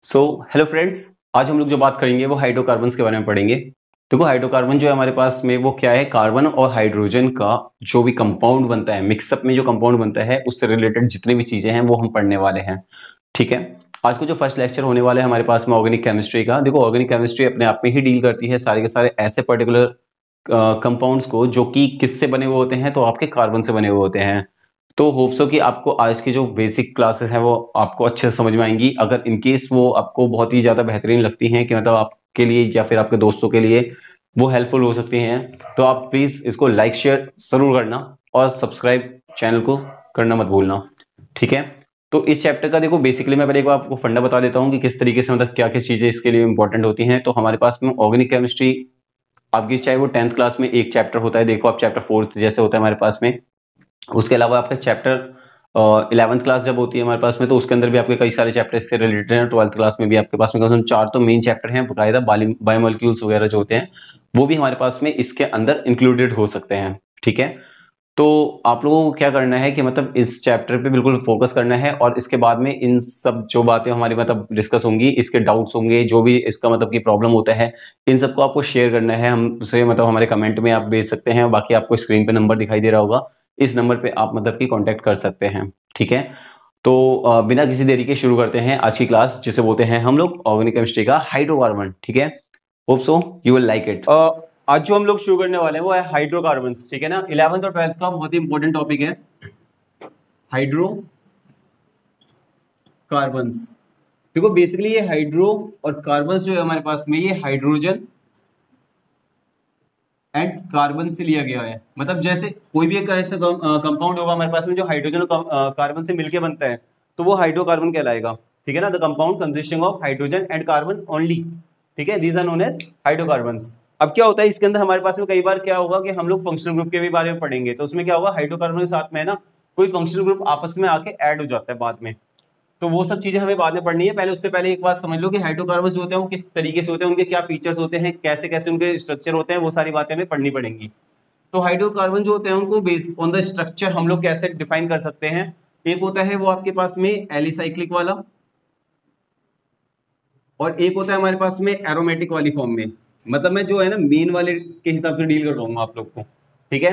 Hello friends, आज हम लोग जो बात करेंगे वो हाइड्रोकार्बन्स के बारे में पढ़ेंगे। देखो, हाइड्रोकार्बन जो है हमारे पास में वो क्या है, कार्बन और हाइड्रोजन का जो भी कंपाउंड बनता है, मिक्सअप में जो कंपाउंड बनता है उससे रिलेटेड जितनी भी चीजें हैं वो हम पढ़ने वाले हैं। ठीक है, आज को जो फर्स्ट लेक्चर होने वाला है हमारे पास में ऑर्गेनिक केमिस्ट्री का। देखो, ऑर्गेनिक केमिस्ट्री अपने आप में ही डील करती है सारे के सारे ऐसे पर्टिकुलर कंपाउंड्स को जो कि किससे बने हुए होते हैं, तो आपके कार्बन से बने हुए होते हैं। तो होप सो कि आपको आज की जो बेसिक क्लासेस हैं वो आपको अच्छे से समझ में आएंगी। अगर इनकेस वो आपको बहुत ही ज़्यादा बेहतरीन लगती हैं कि मतलब आपके लिए या फिर आपके दोस्तों के लिए वो हेल्पफुल हो सकती हैं, तो आप प्लीज़ इसको लाइक शेयर ज़रूर करना और सब्सक्राइब चैनल को करना मत भूलना। ठीक है, तो इस चैप्टर का देखो बेसिकली मैं पहले एक बार आपको फंडा बता देता हूँ कि किस तरीके से मतलब क्या क्या चीज़ें इसके लिए इंपॉर्टेंट होती हैं। तो हमारे पास में ऑर्गेनिक केमिस्ट्री आपकी चाहे वो 10th क्लास में एक चैप्टर होता है, देखो आप चैप्टर 4 जैसे होता है हमारे पास में। उसके अलावा आपका चैप्टर 11th क्लास जब होती है हमारे पास में, तो उसके अंदर भी आपके कई सारे चैप्टर इससे रिलेटेड हैं। 12th क्लास में भी आपके पास में कम से कम 4 तो मेन चैप्टर हैं, बाकायदा बायोमोलिक्यूल्स वगैरह जो होते हैं वो भी हमारे पास में इसके अंदर इंक्लूडेड हो सकते हैं। ठीक है, तो आप लोगों को क्या करना है कि मतलब इस चैप्टर पे बिल्कुल फोकस करना है और इसके बाद में इन सब जो बातें हमारी मतलब डिस्कस होंगी, इसके डाउट्स होंगे, जो भी इसका मतलब की प्रॉब्लम होता है, इन सबको आपको शेयर करना है हमसे। मतलब हमारे कमेंट में आप भेज सकते हैं, बाकी आपको स्क्रीन पे नंबर दिखाई दे रहा होगा, इस नंबर पे आप मतलब की कांटेक्ट कर सकते हैं। ठीक है, तो बिना किसी देरी के शुरू करते हैं आज की क्लास, जिसे बोलते हैं हम लोग ऑर्गेनिक केमिस्ट्री का हाइड्रोकार्बन। ठीक है, hope so you will like it. आज जो हम लोग शुरू करने वाले हैं वो है हाइड्रोकार्बन्स। ठीक है ना, 11th और 12th का बहुत ही इंपॉर्टेंट टॉपिक है हाइड्रोकार्बन्स। देखो बेसिकली ये हाइड्रो और कार्बन्स जो है हमारे पास में, ये हाइड्रोजन एंड कार्बन से लिया गया है। मतलब जैसे कोई भी एक ऐसा कंपाउंड होगा हमारे पास में जो हाइड्रोजन और कार्बन से मिलकर बनता है, तो वो हाइड्रोकार्बन कहलाएगा। ठीक है ना, the compound consisting of hydrogen and carbon only. ठीक है, these are known as hydrocarbons. अब क्या होता है इसके अंदर हमारे पास में कई बार क्या होगा कि हम लोग फंक्शनल ग्रुप के भी बारे में पढ़ेंगे, तो उसमें क्या होगा, हाइड्रोकार्बन के साथ में ना कोई फंक्शनल ग्रुप आपस में आके ऐड हो जाता है बाद में। तो वो सब चीजें हमें बाद में पढ़नी है। पहले उससे पहले एक बात समझ लो कि हाइड्रोकार्बन होते हैं वो किस तरीके से होते हैं, उनके क्या फीचर्स होते हैं, कैसे कैसे उनके स्ट्रक्चर होते हैं, वो सारी बातें हमें पढ़नी पड़ेंगी। तो हाइड्रोकार्बन जो होते हैं उनको बेस ऑन द स्ट्रक्चर हम लोग कैसे डिफाइन कर सकते हैं। एक होता है वो आपके पास में एलिसाइक्लिक वाला, और एक होता है हमारे पास में एरोमेटिक वाली फॉर्म में। मतलब मैं जो है ना मेन वाले के हिसाब से डील कर रहा हूँ आप लोग को। ठीक है,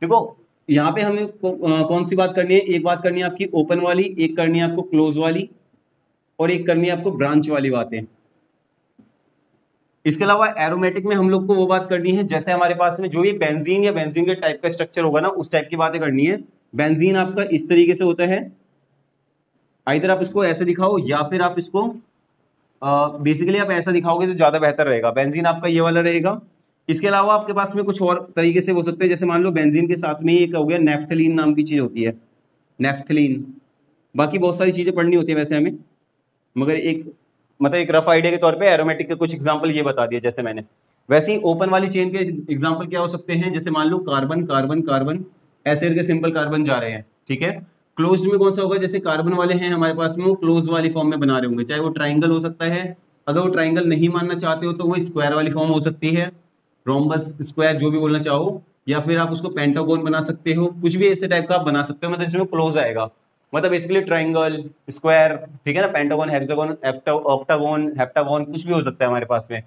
देखो यहाँ पे हमें कौन सी बात करनी है, एक बात करनी है आपकी ओपन वाली, एक करनी है आपको क्लोज वाली, और एक करनी है आपको ब्रांच वाली बातें। इसके अलावा एरोमेटिक में हम लोग को वो बात करनी है, जैसे हमारे पास में जो ये बेंजीन या बेंजीन के टाइप का स्ट्रक्चर होगा ना, उस टाइप की बातें करनी है। बेंजीन आपका इस तरीके से होता है, इधर आप इसको ऐसे दिखाओ या फिर आप इसको बेसिकली आप ऐसा दिखाओगे तो ज्यादा बेहतर रहेगा। बेंजीन आपका ये वाला रहेगा। इसके अलावा आपके पास में कुछ और तरीके से हो सकते हैं, जैसे मान लो बेंजीन के साथ में एक हो गया नेफ्थलीन नाम की चीज होती है, नेफ्थलीन। बाकी बहुत सारी चीजें पढ़नी होती है वैसे हमें, मगर एक मतलब एक रफ आइडिया के तौर पे एरोमेटिक के कुछ एग्जांपल ये बता दिए जैसे मैंने। वैसे ही ओपन वाली चेन के एग्जांपल क्या हो सकते हैं, जैसे मान लो कार्बन कार्बन कार्बन, ऐसे करके सिंपल कार्बन जा रहे हैं। ठीक है, क्लोज्ड में कौन सा होगा, जैसे कार्बन वाले हैं हमारे पास में वो क्लोज वाली फॉर्म में बना रहे होंगे, चाहे वो ट्राइंगल हो सकता है, अगर वो ट्राइंगल नहीं मानना चाहते हो तो वो स्क्वायर वाली फॉर्म हो सकती है, रोम्बस, स्क्वायर, जो भी बोलना चाहो, या फिर आप उसको पेंटागोन बना सकते हो, कुछ भी ऐसे टाइप का आप बना सकते हो, मतलब इसमें क्लोज आएगा। मतलब बेसिकली ट्राइंगल, स्क्वायर, ठीक है ना, पेंटागन, हेक्सागन, ऑक्टागोन, हेप्टागोन, कुछ भी हो सकता है हमारे पास में।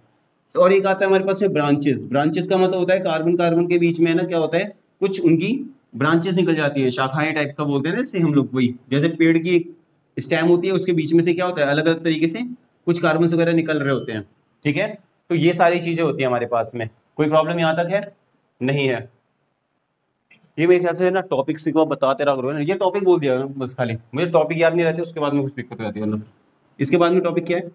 तो और एक आता है हमारे पास में ब्रांचेस। ब्रांचेस का मतलब होता है कार्बन कार्बन के बीच में ना क्या होता है, कुछ उनकी ब्रांचेस निकल जाती है, शाखाएं टाइप का बोलते हैं ना, जैसे हम लोग वही जैसे पेड़ की स्टेम होती है, उसके बीच में से क्या होता है अलग अलग तरीके से कुछ कार्बन वगैरह निकल रहे होते हैं। ठीक है, तो ये सारी चीजें होती है हमारे पास में। कोई प्रॉब्लम यहाँ तक है? नहीं है? ये मेरे ख्याल से ना टॉपिक से को बताते रहा करो ना, ये टॉपिक बोल दिया बस, खाली मुझे टॉपिक याद नहीं रहते, उसके बाद में कुछ दिक्कत हो जाती है। मतलब इसके बाद में टॉपिक क्या है,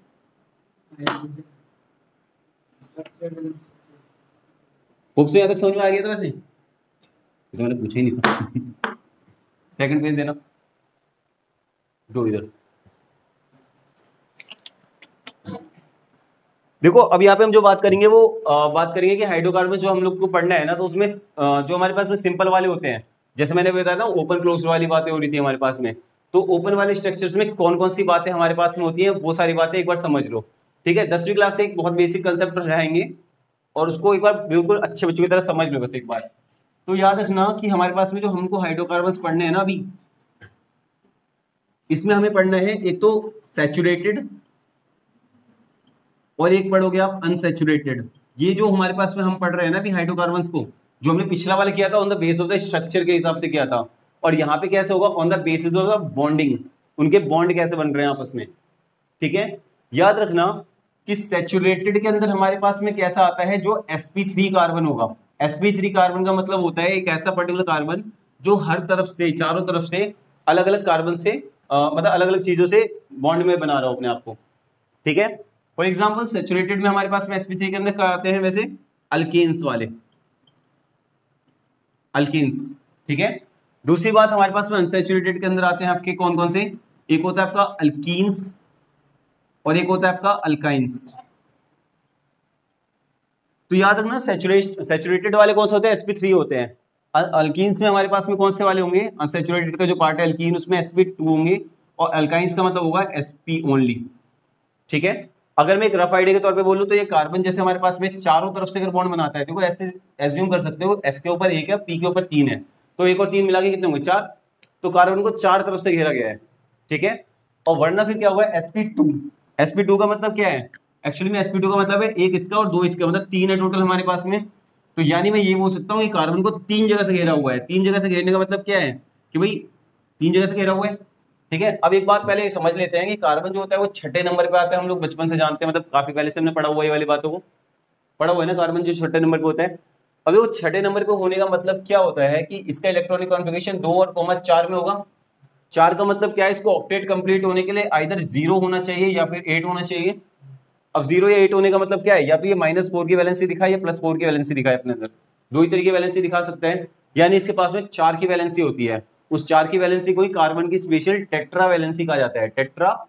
बुक से यहाँ तक समझ में आ गया था वैसे, ये तो मैंने पूछा ही नहीं था। सेकंड पेज देना, दो इधर। देखो अब यहाँ पे हम जो बात करेंगे वो बात करेंगे कि हाइड्रोकार्बन जो हम लोग को पढ़ना है ना, तो उसमें जो हमारे पास में सिंपल वाले होते हैं, जैसे मैंने बताया था ओपन क्लोज वाली बातें हो रही थी हमारे पास में। तो ओपन वाले स्ट्रक्चर्स में कौन कौन सी बातें हमारे पास में होती हैं, वो सारी बातें एक बार समझ लो। ठीक है, 10वीं क्लास का एक बहुत बेसिक कंसेप्ट रहेंगे, और उसको एक बार बिल्कुल अच्छे बच्चों की तरह समझ लो बस एक बार। तो याद रखना कि हमारे पास में जो हमको हाइड्रोकार्बन पढ़ने हैं ना अभी, इसमें हमें पढ़ना है एक तो सैचुरेटेड, और एक पढ़ोगे आप अनसैचुरेटेड। ये जो हमारे पास में हम पढ़ रहे हैं ना अभी हाइड्रोकार्बन्स को, जो हमने पिछला वाला किया था on the base of the structure के हिसाब से किया था, और यहाँ पे कैसे होगा on the basis of the bonding, उनके बॉन्ड कैसे बन रहे हैं आपस में। ठीक है, याद रखना कि सैचुरेटेड के अंदर हमारे पास में कैसा आता है, जो sp3 कार्बन होगा। sp3 कार्बन का मतलब होता है एक ऐसा पर्टिकुलर कार्बन जो हर तरफ से, चारों तरफ से अलग अलग कार्बन से मतलब अलग अलग चीजों से बॉन्ड में बना रहा हो अपने आप को। ठीक है, फॉर एग्जाम्पल सैचुरेटेड में हमारे पास में sp3 के अंदर क्या आते हैं वैसे, अल्केन्स वाले, अल्केन्स। ठीक है, दूसरी बात हमारे पास में अनसैचुरेटेड के अंदर आते हैं आपके कौन कौन से, एक होता है आपका अल्कीन्स और एक होता है आपका अल्काइंस। तो याद रखना सैचुरेटेड वाले कौन से होते हैं, sp3 होते हैं। अल्कीन्स में हमारे पास में कौन से वाले होंगे, अनसैचुरेटेड का जो पार्ट है अल्कीन उसमें sp2 होंगे, और अल्काइंस का मतलब होगा sp ओनली। ठीक है, अगर मैं एक रफ आइडिया के तौर पे बोलूं तो ये कार्बन जैसे हमारे पास में चारों तरफ से अगर बॉन्ड बनाता है, देखो ऐसे एज्यूम कर सकते हो, s के ऊपर 1 है, p के ऊपर 3 है, तो 1 और 3 मिला के कितने होंगे 4, तो कार्बन को चार तरफ से घेरा गया है। ठीक है, और वरना फिर क्या हुआ sp2, sp2 का मतलब क्या है, एक्चुअली में sp2 का मतलब है एक इसका और दो इसका, मतलब 3 है टोटल हमारे पास में। तो यानी मैं ये बोल सकता हूँ कि कार्बन को 3 जगह से घेरा हुआ है। 3 जगह से घेरने का मतलब क्या है कि भाई 3 जगह से घेरा हुआ है। ठीक है, अब एक बात पहले समझ लेते हैं कि कार्बन जो होता है वो छठे नंबर पे आता है, हम लोग बचपन से जानते हैं, मतलब काफी पहले से हमने पढ़ा हुआ है ये वाली बातों को, पढ़ा हुआ है ना, कार्बन जो छठे नंबर पे होता है। अब वो छठे नंबर पे होने का मतलब क्या होता है कि इसका इलेक्ट्रॉनिक कॉन्फ़िगरेशन 2 और 4 में होगा। 4 का मतलब क्या है, इसको ऑक्टेट कंप्लीट होने के लिए आइदर 0 होना चाहिए या फिर 8 होना चाहिए। अब 0 या 8 होने का मतलब क्या है, या तो ये -4 की वैलेंसी दिखाए या +4 की वैलेंसी दिखाए, अपने अंदर दो ही तरीके की वैलेंसी दिखा सकता है। यानी इसके पास में 4 की वैलेंसी होती है, उस 4 की वैलेंसी को ही कार्बन की स्पेशल टेट्रा वैलेंसी कहा जाता है। टेट्रा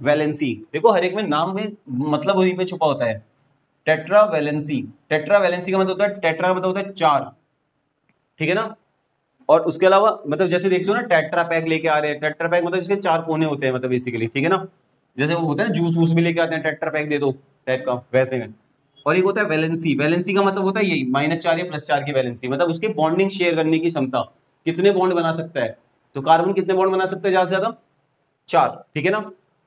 वैलेंसी, देखो हर एक में नाम में मतलब वहीं पे छुपा होता है। टेट्रा वैलेंसी, टेट्रा वैलेंसी का मतलब होता है, टेट्रा का मतलब होता है 4। ठीक है ना, और उसके अलावा मतलब जैसे देखते हो ना टेट्रा पैक लेके आ रहे हैं, टेट्रा पैक मतलब इसके 4 कोने होते हैं मतलब बेसिकली। ठीक है ना, जैसे वो होता है ना जूस वूस भी लेके आते हैं, टेट्रा पैक दे दो टाइप का, वैसे में। और एक होता है वैलेंसी, वैलेंसी का मतलब होता है यही -4 या +4 की वैलेंसी, मतलब उसकी बॉन्डिंग शेयर करने की क्षमता, कितने बॉन्ड बना सकता है। तो कार्बन कितने बॉन्ड बना सकता है ज्यादा से ज्यादा 4। ठीक है ना,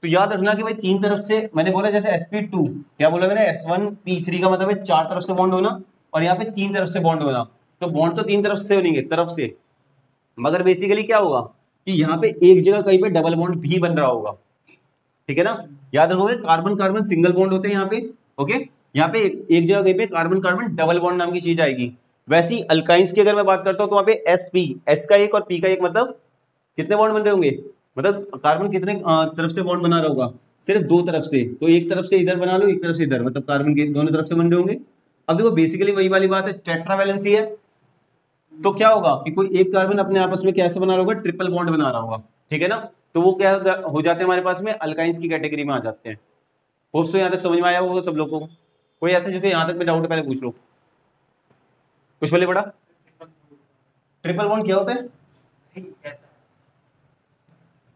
तो याद रखना कि भाई तीन तरफ से, मैंने बोला जैसे sp2, क्या बोला मैंने, s1p3 का मतलब है 4 तरफ से बॉन्ड होना, और यहाँ पे 3 तरफ से बॉन्ड होना। तो बॉन्ड तो 3 तरफ से होंगे, तरफ से, मगर बेसिकली क्या होगा कि यहाँ पे एक जगह कहीं पे डबल बॉन्ड भी बन रहा होगा। ठीक है ना, याद रखोगे कार्बन कार्बन सिंगल बॉन्ड होते हैं यहाँ पे। ओके, यहाँ पे एक जगह कहीं पे कार्बन कार्बन डबल बॉन्ड नाम की चीज आएगी। वैसी अल्काइंस की अगर मैं बात करता हूँ तो वहाँ पे sp, s का एक और p का एक, मतलब कितने बॉन्ड बन रहे होंगे, मतलब कार्बन कितने तरफ से बॉन्ड बना रहा होगा, सिर्फ 2 तरफ से। तो एक तरफ से इधर बना लो, एक तरफ से इधर, मतलब कार्बन के दोनों तरफ से बन रहे होंगे। अब देखो बेसिकली वही वाली बात है, टेट्रावैलेंसी है, तो क्या होगा कि कोई एक कार्बन अपने आपस में कैसे बना रहा होगा, ट्रिपल बॉन्ड बना रहा होगा। ठीक है ना, तो वो क्या हो जाते हैं हमारे पास में, अल्काइंस की कैटेगरी में आ जाते हैं। होप सो यहाँ तक समझ में आया होगा सब लोगों को। कोई ऐसे जिसको यहाँ तक में डाउट पहले पूछ लो, कुछ पहले पढ़ा। ट्रिपल बॉन्ड क्या होता है,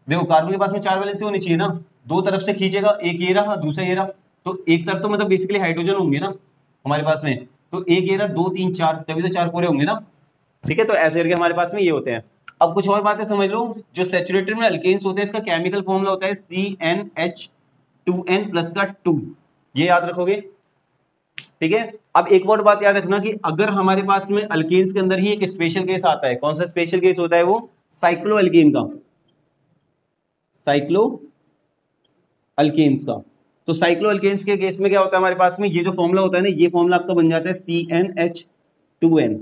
देखो कार्बन के पास में 4 वैलेंसी होनी चाहिए ना, दो तरफ से खींचेगा, एक ये रहा दूसरा ये रहा, तो एक तरफ तो मतलब बेसिकली हाइड्रोजन होंगे ना हमारे पास में, तो एक ये रहा 2 3 4, तभी तो 4 पूरे होंगे ना। ठीक है, तो ऐसे करके हमारे पास में ये होते हैं। अब कुछ और बातें समझ लो, जो सैचुरेटेड में अल्केन्स होते हैं इसका केमिकल फॉर्मूला होता है CnH2n प्लस का 2, ये याद रखोगे। ठीक है, अब एक और बात याद रखना कि अगर हमारे पास में अल्केन्स के अंदर ही एक स्पेशल केस आता है, कौन सा स्पेशल केस होता है वो, साइक्लो अल्केन का, साइक्लो अल्केन्स का। तो साइक्लो अल्केन्स के केस में क्या होता है हमारे पास में, ये जो फॉर्मूला होता है ना, ये फॉर्मूला आपका बन जाता है CnH2n,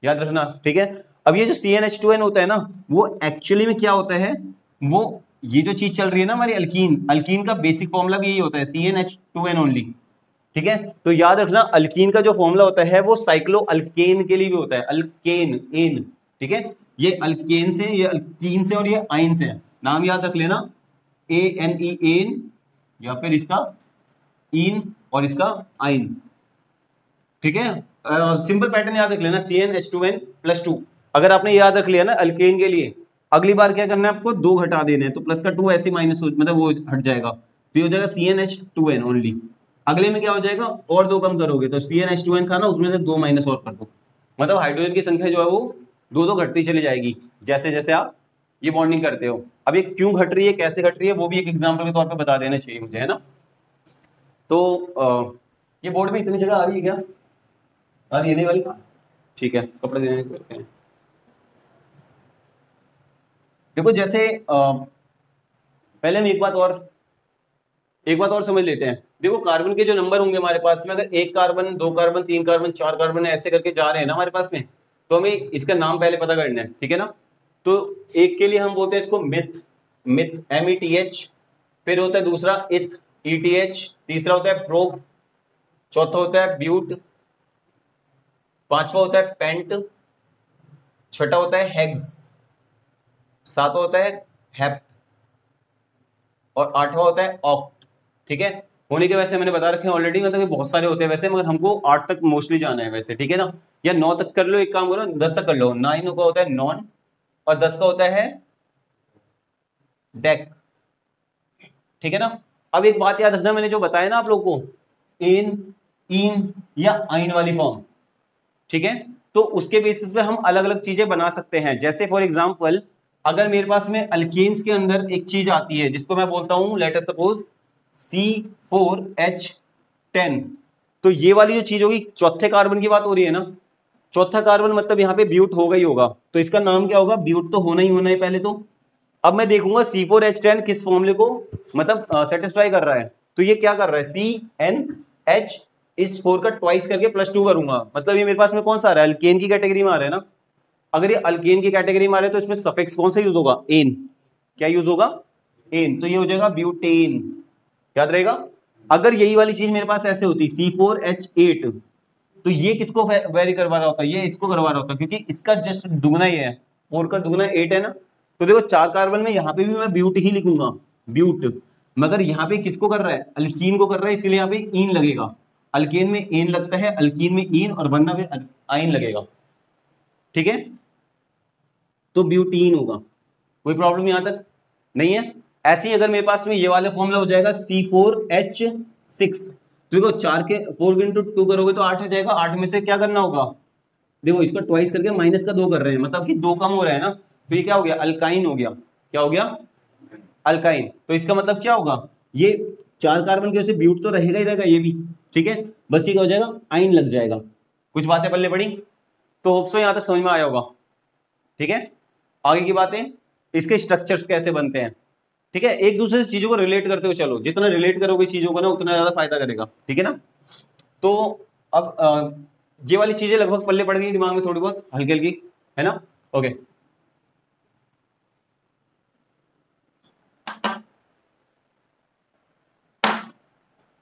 याद रखना। ठीक है, अब ये जो CnH2n होता है ना, वो एक्चुअली में क्या होता है, वो ये जो चीज चल रही है ना हमारी अल्कीन, अल्कीन का बेसिक फॉर्मूला भी यही होता है, CnH2n ओनली। ठीक है, तो याद रखना अल्कीन का जो फॉर्मूला होता है वो साइक्लो अल्केन के लिए भी होता है, अल्केन एन। ठीक है, ये अल्केन से, ये अल्कीन से, और ये आइन से, नाम याद रख लेना, ANE एन, या फिर इसका इन और इसका आइन। ठीक है, सिंपल पैटर्न याद रख लेना, CnH2n प्लस 2। अगर आपने याद रख लिया ना अल्केन के लिए, अगली बार क्या करना है आपको, 2 घटा देने हैं, तो प्लस का 2 ऐसे माइनस मतलब वो हट जाएगा, तो ये हो जाएगा CnH2n ओनली। अगले में क्या हो जाएगा, और 2 कम करोगे तो CnH2n था ना, उसमें से 2 माइनस और कर दो, मतलब हाइड्रोजन की संख्या जो है वो 2 घटती चली जाएगी जैसे जैसे आप ये बॉन्डिंग करते हो। अब ये क्यों घट रही है, कैसे घट रही है, वो भी एक एग्जाम्पल के तौर पर बता देना चाहिए मुझे, है ना। तो ये बोर्ड में इतनी जगह आ रही है क्या? आ रही है नहीं वाली? ठीक है, कपड़े देने करते हैं। देखो जैसे पहले हम एक बात और समझ लेते हैं। देखो कार्बन के जो नंबर होंगे हमारे पास में, अगर 1 कार्बन 2 कार्बन 3 कार्बन 4 कार्बन ऐसे करके जा रहे हैं ना हमारे पास में, तो हमें इसका नाम पहले पता करना है, ठीक है ना। तो एक के लिए हम बोलते हैं इसको मिथ, मिथ METH, फिर होता है दूसरा इथ ETH, तीसरा होता है प्रोप, चौथा होता है ब्यूट, पांचवा होता है पेंट, छठा होता है हेक्स, सातवां होता है हेप्ट और आठवां होता है ऑक्ट। ठीक है, होने के वैसे मैंने बता रखे हैं ऑलरेडी, मतलब ये बहुत सारे होते हैं वैसे, मगर हमको 8 तक मोस्टली जाना है वैसे, ठीक है ना। या 9 तक कर लो, एक काम करो 10 तक कर लो। 9 का होता है नॉन और 10 का होता है डेक, ठीक है ना। अब एक बात याद रखना, मैंने जो बताया ना आप लोग को, इन इन या आइन वाली फॉर्म, ठीक है, तो उसके बेसिस पे हम अलग अलग चीजें बना सकते हैं। जैसे फॉर एग्जांपल अगर मेरे पास में अल्केन्स के अंदर एक चीज आती है जिसको मैं बोलता हूं लेट अस सपोज C4H10, तो ये वाली जो चीज होगी, चौथे कार्बन की बात हो रही है ना, चौथा कार्बन मतलब यहाँ पे ब्यूट होगा ही होगा, तो इसका नाम क्या होगा? ब्यूट तो होना ही होना है पहले तो। अब मैं देखूंगा C4H10 किस फॉर्मूले को मतलब सेटिस्फाई कर रहा है, तो ये क्या कर रहा है, CnH इस 4 का ट्वाइस करके +2 करूंगा, मतलब ये मेरे पास में कौन सा आ रहा है? अल्केन की कैटेगरी में आ रहा है ना। अगर ये अल्केन की कैटेगरी में आ रहा है तो इसमें सफिक्स कौन सा यूज होगा? एन। क्या यूज होगा? एन, तो ये हो जाएगा ब्यूटेन, याद रहेगा। अगर यही वाली चीज मेरे पास ऐसे होती C4H8, तो ये किसको वेरी करवा रहा होता? ये इसको करवा रहा होता, क्योंकि इसका जस्ट दुगना ही है, 4 का दुगना 8 है ना। तो देखो 4 कार्बन में यहाँ पे भी मैं ब्यूट ही लिखूंगा, ब्यूट, मगर यहाँ पे किसको कर रहा है? अल्कीन को कर रहा है, इसलिए यहाँ पे इन लगेगा। अल्केन में एन लगता है, अल्कीन में इन, और वरना फिर आइन लगेगा, ठीक है। तो ब्यूटीन होगा, कोई प्रॉब्लम यहां तक नहीं है। ऐसे ही अगर मेरे पास में ये वाला फॉर्मूला हो जाएगा C4H6, तो देखो 4 के 4 इंटू 2 करोगे तो 8 हो जाएगा। 8 में से क्या करना होगा? देखो इसको ट्वाइस करके माइनस का 2 कर रहे हैं, मतलब कि 2 कम हो रहा है ना, तो ये क्या हो गया? अल्काइन हो गया। क्या हो गया? अल्काइन। तो इसका मतलब क्या होगा? ये 4 कार्बन के वजह से ब्यूट तो रहेगा ही रहेगा ये भी, ठीक है, बस ये क्या हो जाएगा? आइन लग जाएगा। कुछ बातें पल्ले पड़ी तो होप सो यहां तक समझ में आया होगा, ठीक है। आगे की बातें, इसके स्ट्रक्चर्स कैसे बनते हैं, ठीक है, एक दूसरे से चीजों को रिलेट करते हुए चलो, जितना रिलेट करोगे चीजों को ना उतना ज्यादा फायदा करेगा, ठीक है ना। तो अब ये वाली चीजें लगभग पल्ले पड़ गई दिमाग में, थोड़ी बहुत हल्की हल्की, है ना। ओके,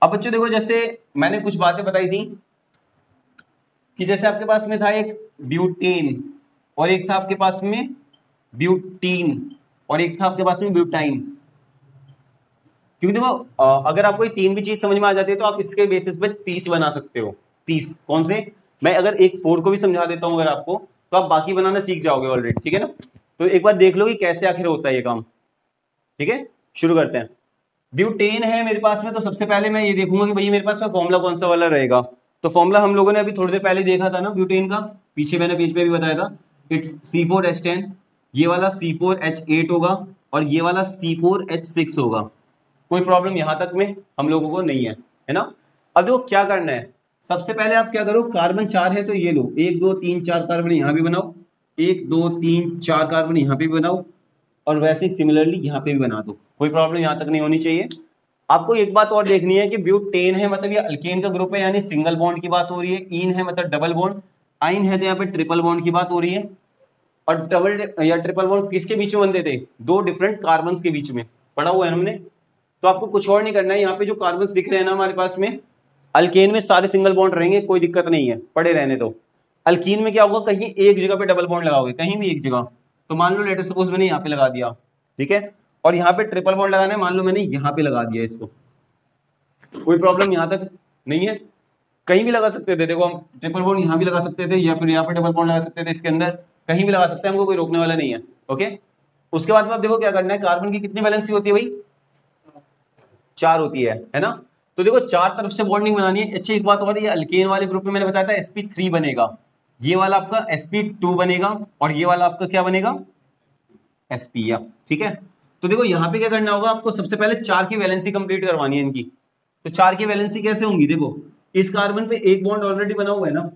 अब बच्चों देखो, जैसे मैंने कुछ बातें बताई थी कि जैसे आपके पास में था एक ब्यूटेन, और एक था आपके पास में ब्यूटीन, और एक था आपके पास में ब्यूटाइन। क्योंकि देखो अगर आपको ये 3 भी चीज समझ में आ जाती है तो आप इसके बेसिस पे 30 बना सकते हो। 30 कौन से? मैं अगर एक 4 को भी समझा देता हूं अगर आपको, तो आप बाकी बनाना सीख जाओगे ऑलरेडी, ठीक है ना। तो एक बार देख लो कि कैसे आखिर होता है ये काम, ठीक है। शुरू करते हैं। ब्यूटेन है मेरे पास में, तो सबसे पहले मैं ये देखूंगा कि भाई मेरे पास में फॉर्मूला कौन सा वाला रहेगा। तो फॉर्मूला हम लोगों ने अभी थोड़ी देर पहले देखा था ना ब्यूटेन का, पीछे मैंने पेज पे भी बताया था, इट्स C4H10, ये वाला C4H8 होगा, और ये वाला C4H6 होगा। कोई प्रॉब्लम यहां तक में हम लोगों को नहीं है ना। अब देखो क्या करना है, सबसे पहले आप क्या करो, कार्बन 4 है तो ये लो, 1 2 3 4 कार्बन यहां भी बनाओ, 1 2 3 4 कार्बन यहां पे भी बनाओ, और वैसे ही सिमिलरली यहां पे भी बना दो। कोई प्रॉब्लम यहां तक नहीं होनी चाहिए। आपको एक बात और देखनी है कि ब्यूटेन है मतलब ये अल्केन का ग्रुप है, यानी सिंगल बॉन्ड की बात हो रही है। इन है मतलब डबल बॉन्ड, आइन है तो यहाँ पे ट्रिपल बॉन्ड की बात हो रही है। और डबल या ट्रिपल बॉन्ड किसके बीच में बनते थे? 2 डिफरेंट कार्बन के बीच में, पढ़ा हुआ है हमने। तो आपको कुछ और नहीं करना है, यहाँ पे जो कार्बन दिख रहे हैं ना हमारे पास में, अल्केन में सारे सिंगल बॉन्ड रहेंगे, कोई दिक्कत नहीं है, पड़े रहने दो। अल्कीन में क्या होगा, कहीं एक जगह पे डबल बॉन्ड लगाओगे, कहीं भी एक जगह, तो मान लो लेट सपोज मैंने यहाँ पे लगा दिया, ठीक है, और यहाँ पे ट्रिपल बॉन्ड लगाना है, मान लो मैंने यहाँ पे लगा दिया इसको, कोई प्रॉब्लम यहाँ तक नहीं है। कहीं भी लगा सकते थे, देखो हम ट्रिपल बॉन्ड यहाँ भी लगा सकते थे, या फिर यहाँ पे डबल बॉन्ड लगा सकते थे, इसके अंदर कहीं भी लगा सकते हैं, हमको कोई रोकने वाला नहीं है। ओके, उसके बाद में आप देखो क्या करना है, कार्बन की कितनी वैलेंसी होती है भाई? 4 होती है ना। तो देखो 4 तरफ से बॉन्डिंग बनानी है। अच्छा एक बात और, ये अल्केन वाले ग्रुप में मैंने बताया था sp3 बनेगा, ये वाला आपका sp2 बनेगा, और ये वाला आपका क्या बनेगा? sp, ठीक है। तो देखो यहाँ पे क्या करना होगा आपको, सबसे पहले 4 की वैलेंसी कंप्लीट करवानी है इनकी। तो 4 की वैलेंसी कैसे होंगी? देखो इस कार्बन पे एक बॉन्ड ऑलरेडी बना हुआ है ना,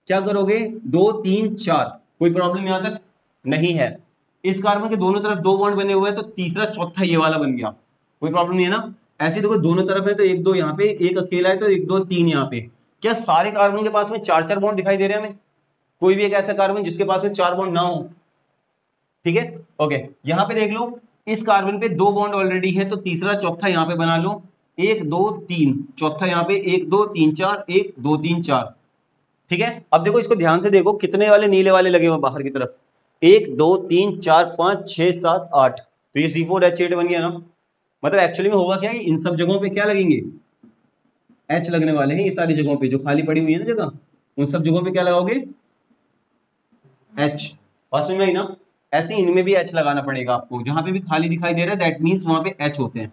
क्या करोगे 2 3 4, कोई प्रॉब्लम यहां तक नहीं है। इस कार्बन के दोनों तरफ 2 बॉन्ड बने हुए हैं, तो तीसरा चौथा ये वाला बन गया, कोई प्रॉब्लम नहीं है ना। ऐसे देखो दोनों तरफ है तो 1 2 यहाँ पे, एक अकेला है तो 1 2 3 यहाँ पे। क्या सारे कार्बन के पास में 4 4 बॉन्ड दिखाई दे रहे हैं हमें? कोई भी एक ऐसा कार्बन जिसके पास में 4 बॉन्ड ना हो, ठीक है ओके। यहां पे देख लो इस कार्बन पे 2 बॉन्ड ऑलरेडी है, तो तीसरा चौथा यहां पे बना लो, 1 2 3, चौथा यहां पे 1 2 3 4, 1 2 3 4, ठीक है। अब देखो इसको ध्यान से देखो, कितने वाले नीले वाले लगे हुए बाहर की तरफ, 1 2 3 4 5 6 7 8, तो ये C4H8 बन गया ना। मतलब एक्चुअली में होगा क्या कि इन सब जगहों पे क्या लगेंगे, H लगने वाले हैं। ये सारी जगहों पे जो खाली पड़ी हुई है ना जगह, उन सब जगहों पे क्या लगाओगे, H। बात समझ में आई ना? ऐसे इनमें भी H लगाना पड़ेगा आपको, जहां पे भी खाली दिखाई दे रहा है दैट मींस वहां पे H होते हैं।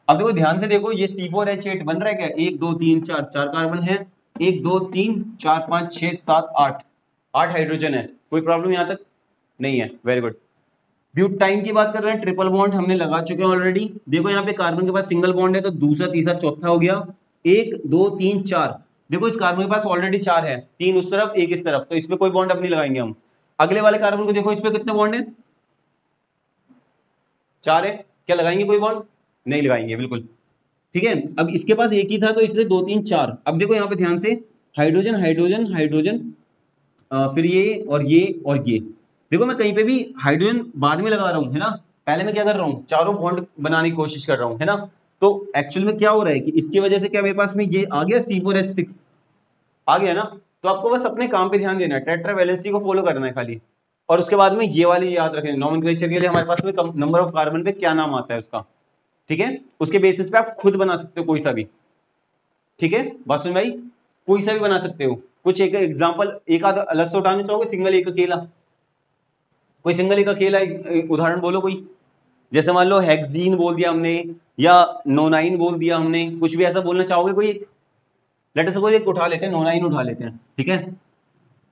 अब देखो ध्यान से देखो, ये C4H8 बन रहा है क्या, 1 2 3 4, 4 कार्बन है, 1 2 3 4 5 6 7 8, 8 हाइड्रोजन है, कोई प्रॉब्लम यहां तक नहीं है, वेरी गुड। ब्यूटाइन की बात कर रहे हैं, ट्रिपल बॉन्ड हमने लगा चुके हैं ऑलरेडी। देखो यहाँ पे कार्बन के पास सिंगल बॉन्ड है, तो दूसरा तीसरा चौथा हो गया, 1 2 3 4। देखो इस कार्बन के पास ऑलरेडी 4 है, 3 उस तरफ 1 इस तरफ, तो इसमें कोई बॉन्ड अब नहीं लगाएंगे हम। अगले वाले कार्बन को देखो, इस पे कितने बॉन्ड है, 4 है, क्या लगाएंगे कोई बॉन्ड? नहीं लगाएंगे, बिल्कुल ठीक है। अब इसके पास एक ही था तो इसलिए 2 3 4। अब देखो यहाँ पे ध्यान से, हाइड्रोजन हाइड्रोजन हाइड्रोजन, फिर ये और ये और ये। देखो मैं कहीं पे भी हाइड्रोजन बाद में लगा रहा हूँ, है ना, पहले मैं क्या कर रहा हूँ, चारों बॉन्ड बनाने की कोशिश कर रहा हूँ, है ना। तो एक्चुअल में क्या हो रहा है कि इसकी वजह से क्या मेरे पास में ये आ गया C4H6 आ गया ना। तो आपको बस अपने काम पे ध्यान देना है, टेट्रा वैलेंसी को फॉलो करना है खाली, और उसके बाद में ये वाली याद रखें, नॉमेनक्लेचर के लिए हमारे पास में नंबर ऑफ कार्बन पे क्या नाम आता है उसका, ठीक है। उसके बेसिस पे आप खुद बना सकते हो कोई सा भी, ठीक है। बात सुन भाई, कोई सा भी बना सकते हो। कुछ एक एग्जांपल एक आधा अलग से उठाना चाहोगे, सिंगल एक अकेला, कोई सिंगल एक अकेला उदाहरण बोलो कोई। जैसे मान लो हेक्सीन बोल दिया हमने, या नोनाइन बोल दिया हमने, कुछ भी ऐसा बोलना चाहोगे कोई? लेट अस सपोज एक उठा लेते हैं, नोनाइन उठा लेते हैं, ठीक है।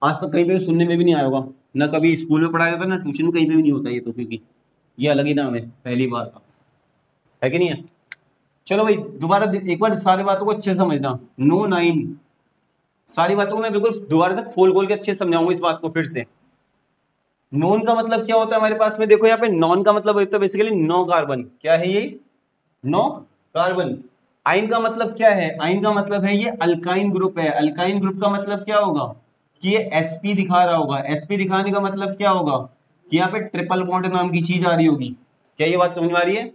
आज तक कहीं पे भी सुनने में भी नहीं आया होगा, ना कभी स्कूल में पढ़ाया जाता, ना ट्यूशन में, कहीं पे भी नहीं होता ये तो, क्योंकि ये अलग ही नाम है, पहली बार का है कि नहीं है। चलो भाई दोबारा एक बार सारी बातों को अच्छे से समझना। नो नाइन, सारी बातों को मैं बिल्कुल दोबारा से खोल खोल के अच्छे से समझाऊंगा इस बात को फिर से। नॉन का मतलब क्या होता है हमारे पास में, देखो यहाँ पे नॉन का मतलब होता है बेसिकली नो कार्बन। क्या है ये, नो कार्बन। आइन का मतलब क्या है, आइन का मतलब है ये अल्काइन ग्रुप है। अल्काइन ग्रुप का मतलब क्या होगा कि ये sp दिखा रहा होगा। sp दिखाने का मतलब क्या होगा कि यहाँ पे ट्रिपल बॉन्ड नाम की चीज आ रही होगी। क्या ये बात समझ में आ रही है?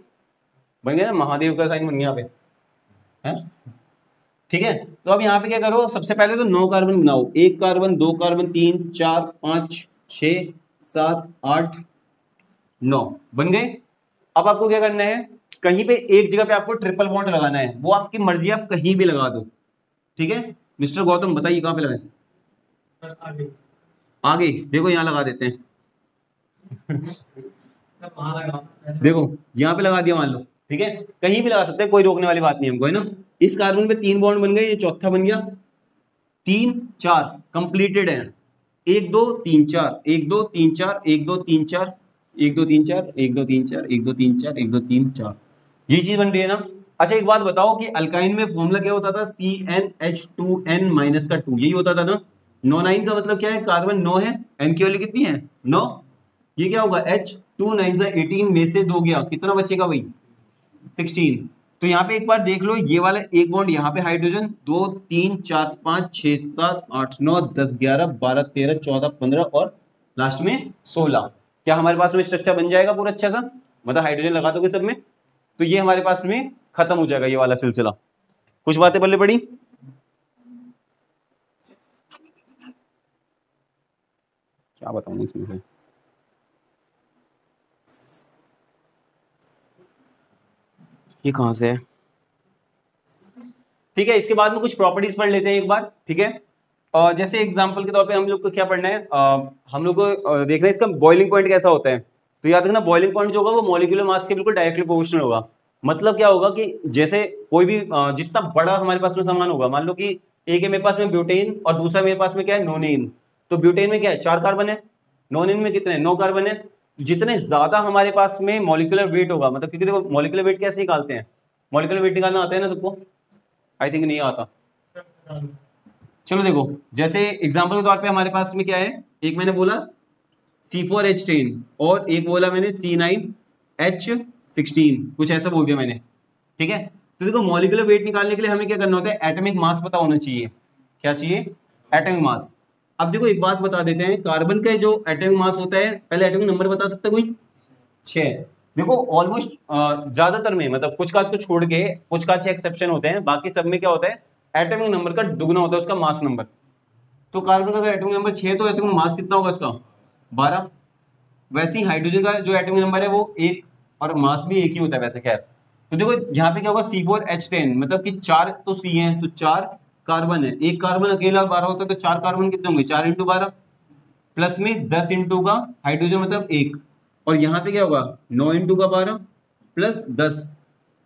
बन गया ना, महादेव का साइन बन गया यहाँ पे, है ठीक है। तो अब यहाँ पे क्या करो, सबसे पहले तो 9 कार्बन बनाओ, 1 कार्बन 2 कार्बन 3 4 5 6 7 8 9 बन गए। अब आपको क्या करना है, कहीं पे एक जगह पे आपको ट्रिपल बॉन्ड लगाना है, वो आपकी मर्जी, आप कहीं भी लगा दो, ठीक है। मिस्टर गौतम बताइए कहां पे लगाए? आगे देखो यहां लगा देते हैं देखो यहां पे लगा दिया मान लो, ठीक है। कहीं भी लगा सकते हैं, कोई रोकने वाली बात नहीं हमको, है ना। इस कार्बन पे 3 बॉन्ड बन गए, ये चौथा बन गया, 3 4 कंप्लीटेड है। 1 2 3 4 1 2 3 4 1 2 3 4 1 2 3 4 1 2 3 4 1 2 3 4 1 2 3 4, ये चीज बन रही है ना। अच्छा एक बात बताओ कि अल्काइन में फॉर्मूला क्या होता था, CnH2n माइनस का 2, यही होता था ना। नोनाइन का मतलब क्या है, कार्बन 9 है, n की वैल्यू कितनी है 9, ये क्या होगा H 2 9 18 में से 2 गया, कितना बचेगा भाई 16। तो यहाँ पे एक बार देख लो, ये वाला एक बॉन्ड यहाँ पे हाइड्रोजन, 2 3 4 5 6 7 8 9 10 11 12 13 14 15 और लास्ट में 16। क्या हमारे पास में स्ट्रक्चर बन जाएगा पूरा अच्छा सा, मतलब हाइड्रोजन लगा दोगे सब में, तो ये हमारे पास में खत्म हो जाएगा ये वाला सिलसिला। कुछ बातें पल्ले पड़ी? क्या बताऊं इसमें से, ये कहां से है, ठीक है। इसके बाद में कुछ प्रॉपर्टीज पढ़ लेते हैं एक बार, ठीक है। और जैसे एग्जांपल के तौर पे हम लोग को क्या पढ़ना है, हम लोग को देखना है इसका बॉइलिंग पॉइंट कैसा होता है। तो याद रखना बॉइलिंग पॉइंट जो होगा वो मॉलिक्यूलर मास के बिल्कुल डायरेक्टली प्रोपोर्शनल होगा। मतलब क्या होगा कि जैसे कोई भी जितना बड़ा हमारे पास में सामान होगा, मान लो कि एक है मेरे पास में ब्यूटेन और दूसरा मेरे पास में क्या है नोनेन, तो ब्यूटेन में क्या है 4 कार्बन है, नोनेन में कितने 9 कार्बन है, जितने ज्यादा हमारे पास में मॉलिक्यूलर वेट होगा, मतलब क्योंकि देखो मॉलिक्यूलर वेट कैसे निकालते हैं, मॉलिक्यूलर वेट निकालना आता है ना सबको, आई थिंक नहीं आता। चलो देखो, जैसे एग्जांपल के तौर पे हमारे पास में क्या है, एक मैंने बोला C4H10 और एक बोला मैंने C9H16, कुछ ऐसा बोल दिया मैंने, ठीक है। तो देखो मॉलिक्यूलर वेट निकालने के लिए हमें क्या करना होता है, एटॉमिक मास पता होना चाहिए। क्या चाहिए? Atomic mass. अब देखो एक बात बता देते हैं, कार्बन का जो एटॉमिक मास होता है, पहले एटॉमिक नंबर बता सकता है कोई? 6। देखो ऑलमोस्ट ज्यादातर में, मतलब कुछ काज को छोड़ के, कुछ काज एक्सेप्शन होते हैं, बाकी सब में क्या होता है, एटॉमिक नंबर का दुगना होता है उसका मास नंबर। तो कार्बन का अगर एटॉमिक नंबर 6 तो एटॉमिक मास कितना होगा उसका? 12। वैसे ही हाइड्रोजन का जो एटॉमिक नंबर है वो 1 और मास भी 1 ही होता है वैसे, खैर। तो देखो यहाँ पे क्या होगा, C4H10, मतलब कि 4 तो C है, तो 4 कार्बन है, एक कार्बन अकेला 12 होता है, तो 4 कार्बन कितने होंगे, 4 × 12 प्लस में 10 इंटू का हाइड्रोजन मतलब 1, और यहाँ पे क्या होगा 9 इंटू का 12 प्लस 10,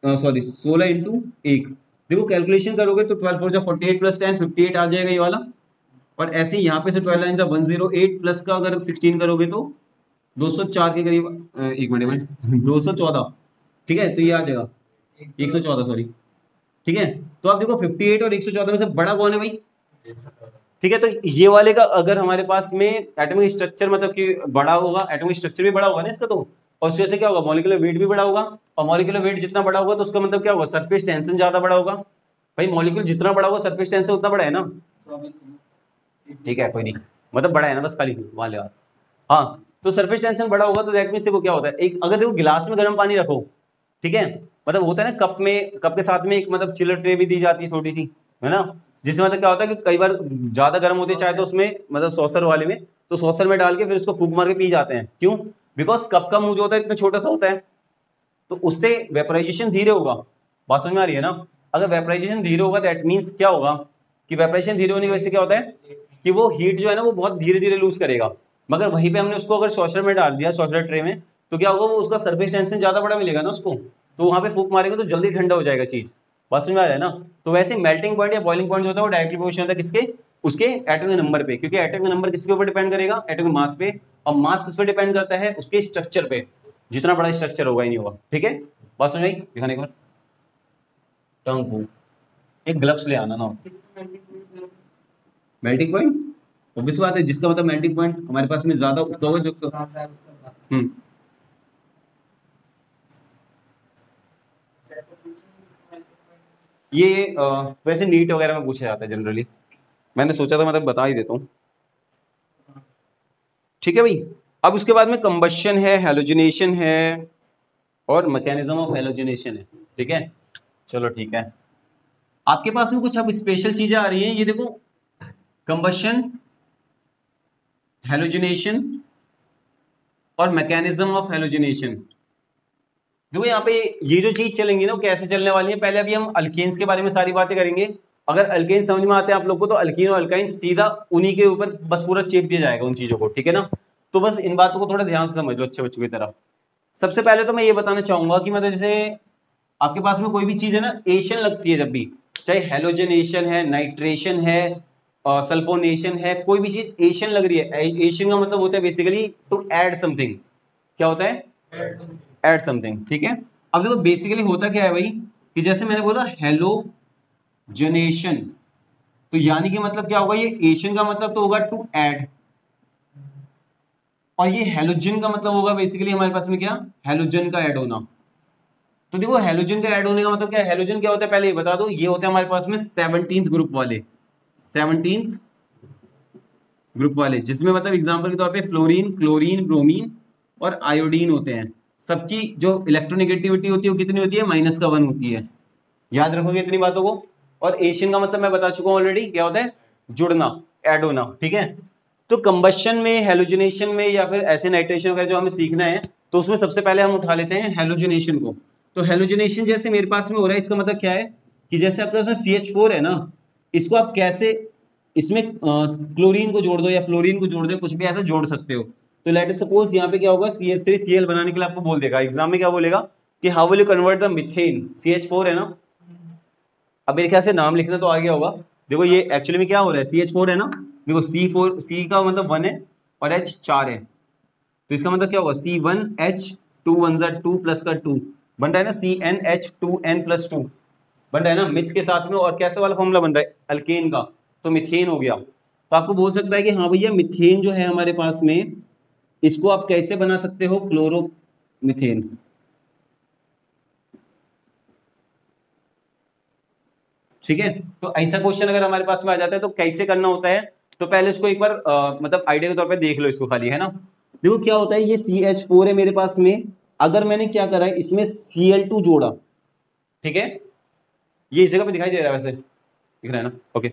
सॉरी 16 इंटू 1। देखो कैलकुलेशन करोगे तो 12 4 48 प्लस 10 58 आ जाएगा ये वाला, और ऐसे ही यहाँ पे से 12 लाइन 108 प्लस का अगर 16 करोगे तो 204 के करीब, एक मिनट में 214, ठीक है, तो ये आ जाएगा 114, सॉरी, ठीक है। तो आप देखो 58 और 114 में से बड़ा कौन है भाई? ठीक है, तो ये वाले का अगर हमारे पास में एटॉमिक स्ट्रक्चर मतलब कि बड़ा होगा, एटॉमिक स्ट्रक्चर भी बड़ा होगा ना इसका, तो और उससे क्या होगा, मॉलिक्यूलर वेट भी बड़ा होगा, और मॉलिक्यूलर वेट जितना बड़ा होगा तो उसका मतलब क्या होगा, सरफेस टेंशन ज्यादा बड़ा होगा। भाई मॉलिक्यूल जितना बड़ा होगा सरफेस टेंशन उतना बड़ा है ना, ठीक है कोई नहीं, मतलब बड़ा है ना, बस खाली मान लिया। हाँ, तो सरफेस टेंशन बड़ा होगा तो दैट मींस देखो क्या होता है, एक अगर देखो गिलास में गर्म पानी रखो, ठीक है, मतलब होता है ना कप में, कप के साथ में एक मतलब चिलर ट्रे भी दी जाती है छोटी सी, है ना, जिसमें मतलब क्या होता है कि कई बार ज्यादा गर्म होती है चाहे तो उसमें मतलब सॉसर वाले में, तो सॉसर में डाल के फिर उसको फूंक मार के पी जाते हैं, क्यों? बिकॉज कप का मुंह जो होता है इतना छोटा सा होता है, तो उससे वेपराइजेशन धीरे होगा। बात समझ में आ रही है ना? अगर वेपराइजेशन धीरे होगा दैट मीन्स क्या होगा कि वेपराइजेशन धीरे होने की वजह से क्या होता है कि वो हीट जो है ना वो बहुत धीरे धीरे लूज करेगा, मगर वहीं पे हमने उसको अगर सॉसर में डाल दिया, सॉसर ट्रे में, तो क्या होगा, वो उसका सरफेस टेंशन ज्यादा बड़ा मिलेगा ना उसको, तो वहां पे फूंक मारेगा तो जल्दी ठंडा हो जाएगा चीज। बात समझ में आ रहा है ना? तो वैसे मेल्टिंग पॉइंट या बॉइलिंग पॉइंट जो होता है वो डायरेक्टली पोजिशन होता है किसके, उसके एटॉमिक नंबर पे, क्योंकि एटॉमिक नंबर किसके ऊपर डिपेंड करेगा, एटॉमिक मास पे, और मास किस पे डिपेंड करता है, उसके स्ट्रक्चर पे, जितना बड़ा स्ट्रक्चर होगा ही नहीं होगा, ठीक है। बात समझ आई? दिखाने के बाद टंग एक ग्लव्स ले आना ना। मेल्टिंग पॉइंट ऑब्वियस बात है, जिसका मतलब मेल्टिंग पॉइंट हमारे पास में ज्यादा उसका होगा जो ये वैसे नीट वगैरह में पूछा जाता है जनरली, मैंने सोचा था मतलब बता ही देता हूँ, ठीक है भाई। अब उसके बाद में कंबशन है, हैलोजिनेशन है, और मैकेनिज्म ऑफ हैलोजिनेशन है, ठीक है। चलो ठीक है, आपके पास में कुछ अब स्पेशल चीजें आ रही हैं, ये देखो कंबशन, हैलोजिनेशन और मैकेनिज्म ऑफ हैलोजिनेशन। देखो यहाँ पे ये जो चीज चलेंगी ना वो कैसे चलने वाली है, पहले अभी हम अल्केन्स के बारे में सारी बातें करेंगे। अगर अल्केन समझ में आते हैं आप लोग को तो अल्कीन और अल्काइन सीधा उन्हीं के ऊपर बस पूरा चेप दिया जाएगा उन चीजों को, ठीक है ना। तो बस इन बातों को थोड़ा ध्यान से समझ लो अच्छे बच्चों की तरह। सबसे पहले तो मैं ये बताना चाहूंगा कि मतलब जैसे आपके पास में कोई भी चीज है ना एशन लगती है जब भी, चाहे हेलोजनेशन है, नाइट्रेशन है, सल्फोनेशन है, कोई भी चीज एशन लग रही है, एशन का मतलब होता है बेसिकली टू ऐड समथिंग। क्या होता है? ऐड समथिंग, ठीक है। अब देखो बेसिकली होता क्या है भाई कि जैसे मैंने बोला हेलोजनेशन, तो यानी कि मतलब क्या होगा, ये एशन का मतलब तो होगा टू ऐड, और ये हेलोजन का मतलब होगा बेसिकली हमारे पास में क्या, हेलोजन का ऐड होना। तो देखो हेलोजन का ऐड होने का मतलब क्या है, हेलोजन क्या होता है पहले ये बता दो, ये होते हैं हमारे पास में 17th ग्रुप वाले, 17th ग्रुप वाले, जिसमें मतलब एग्जांपल के तौर पे फ्लोरीन, क्लोरीन, ब्रोमीन और आयोडीन होते हैं। सबकी जो इलेक्ट्रोनेगेटिविटी होती है वो कितनी होती है, -1 होती है। याद रखोगे इतनी बातों को। और एशियन का मतलब मैं बता चुका हूं ऑलरेडी, क्या होता है, जुड़ना, ऐड होना, ठीक है। तो कंबशन में, हेलोजिनेशन में, या फिर ऐसे नाइट्रेशन वगैरह जो हमें सीखना है, तो उसमें सबसे पहले हम उठा लेते हैं हेलोजिनेशन को। तो हेलोजिनेशन जैसे मेरे पास में हो रहा है, इसका मतलब क्या है कि जैसे आपके पास CH4 है ना, इसको आप कैसे इसमें क्लोरीन को जोड़ दो या फ्लोरीन को जोड़ दो, कुछ भी ऐसा जोड़ सकते हो। तो लेट सपोज यहाँ पे क्या होगा, CH3Cl बनाने के लिए आपको बोल देगा एग्जाम में, क्या बोलेगा कि how will you convert the methane, CH4 है ना, अब मेरे ख्याल से नाम लिखना तो आ गया होगा। देखो ये एक्चुअली में क्या हो रहा है, CH4 है ना, देखो C4, C का मतलब 1 है और H 4 है, तो इसका मतलब क्या होगा, C1H2 1 2 प्लस का 2 बन रहा है ना, CnH2n+2 बन रहा है ना मिथ के साथ में। और कैसे वाला फॉर्मूला बन रहा है, अल्केन का, तो मिथेन हो गया। तो आपको बोल सकता है कि हाँ भैया मिथेन जो है हमारे पास में, इसको आप कैसे बना सकते हो, क्लोरोमिथेन। ठीक है, तो ऐसा क्वेश्चन अगर हमारे पास में आ जाता है तो कैसे करना होता है, तो पहले इसको एक बार मतलब आइडिया के तौर पे देख लो इसको खाली, है ना। देखो क्या होता है, ये CH4 है मेरे पास में, अगर मैंने क्या करा है इसमें Cl2 जोड़ा, ठीक है, ये इस जगह पे दिखाई दे रहा है, वैसे दिख रहा है ना, ओके।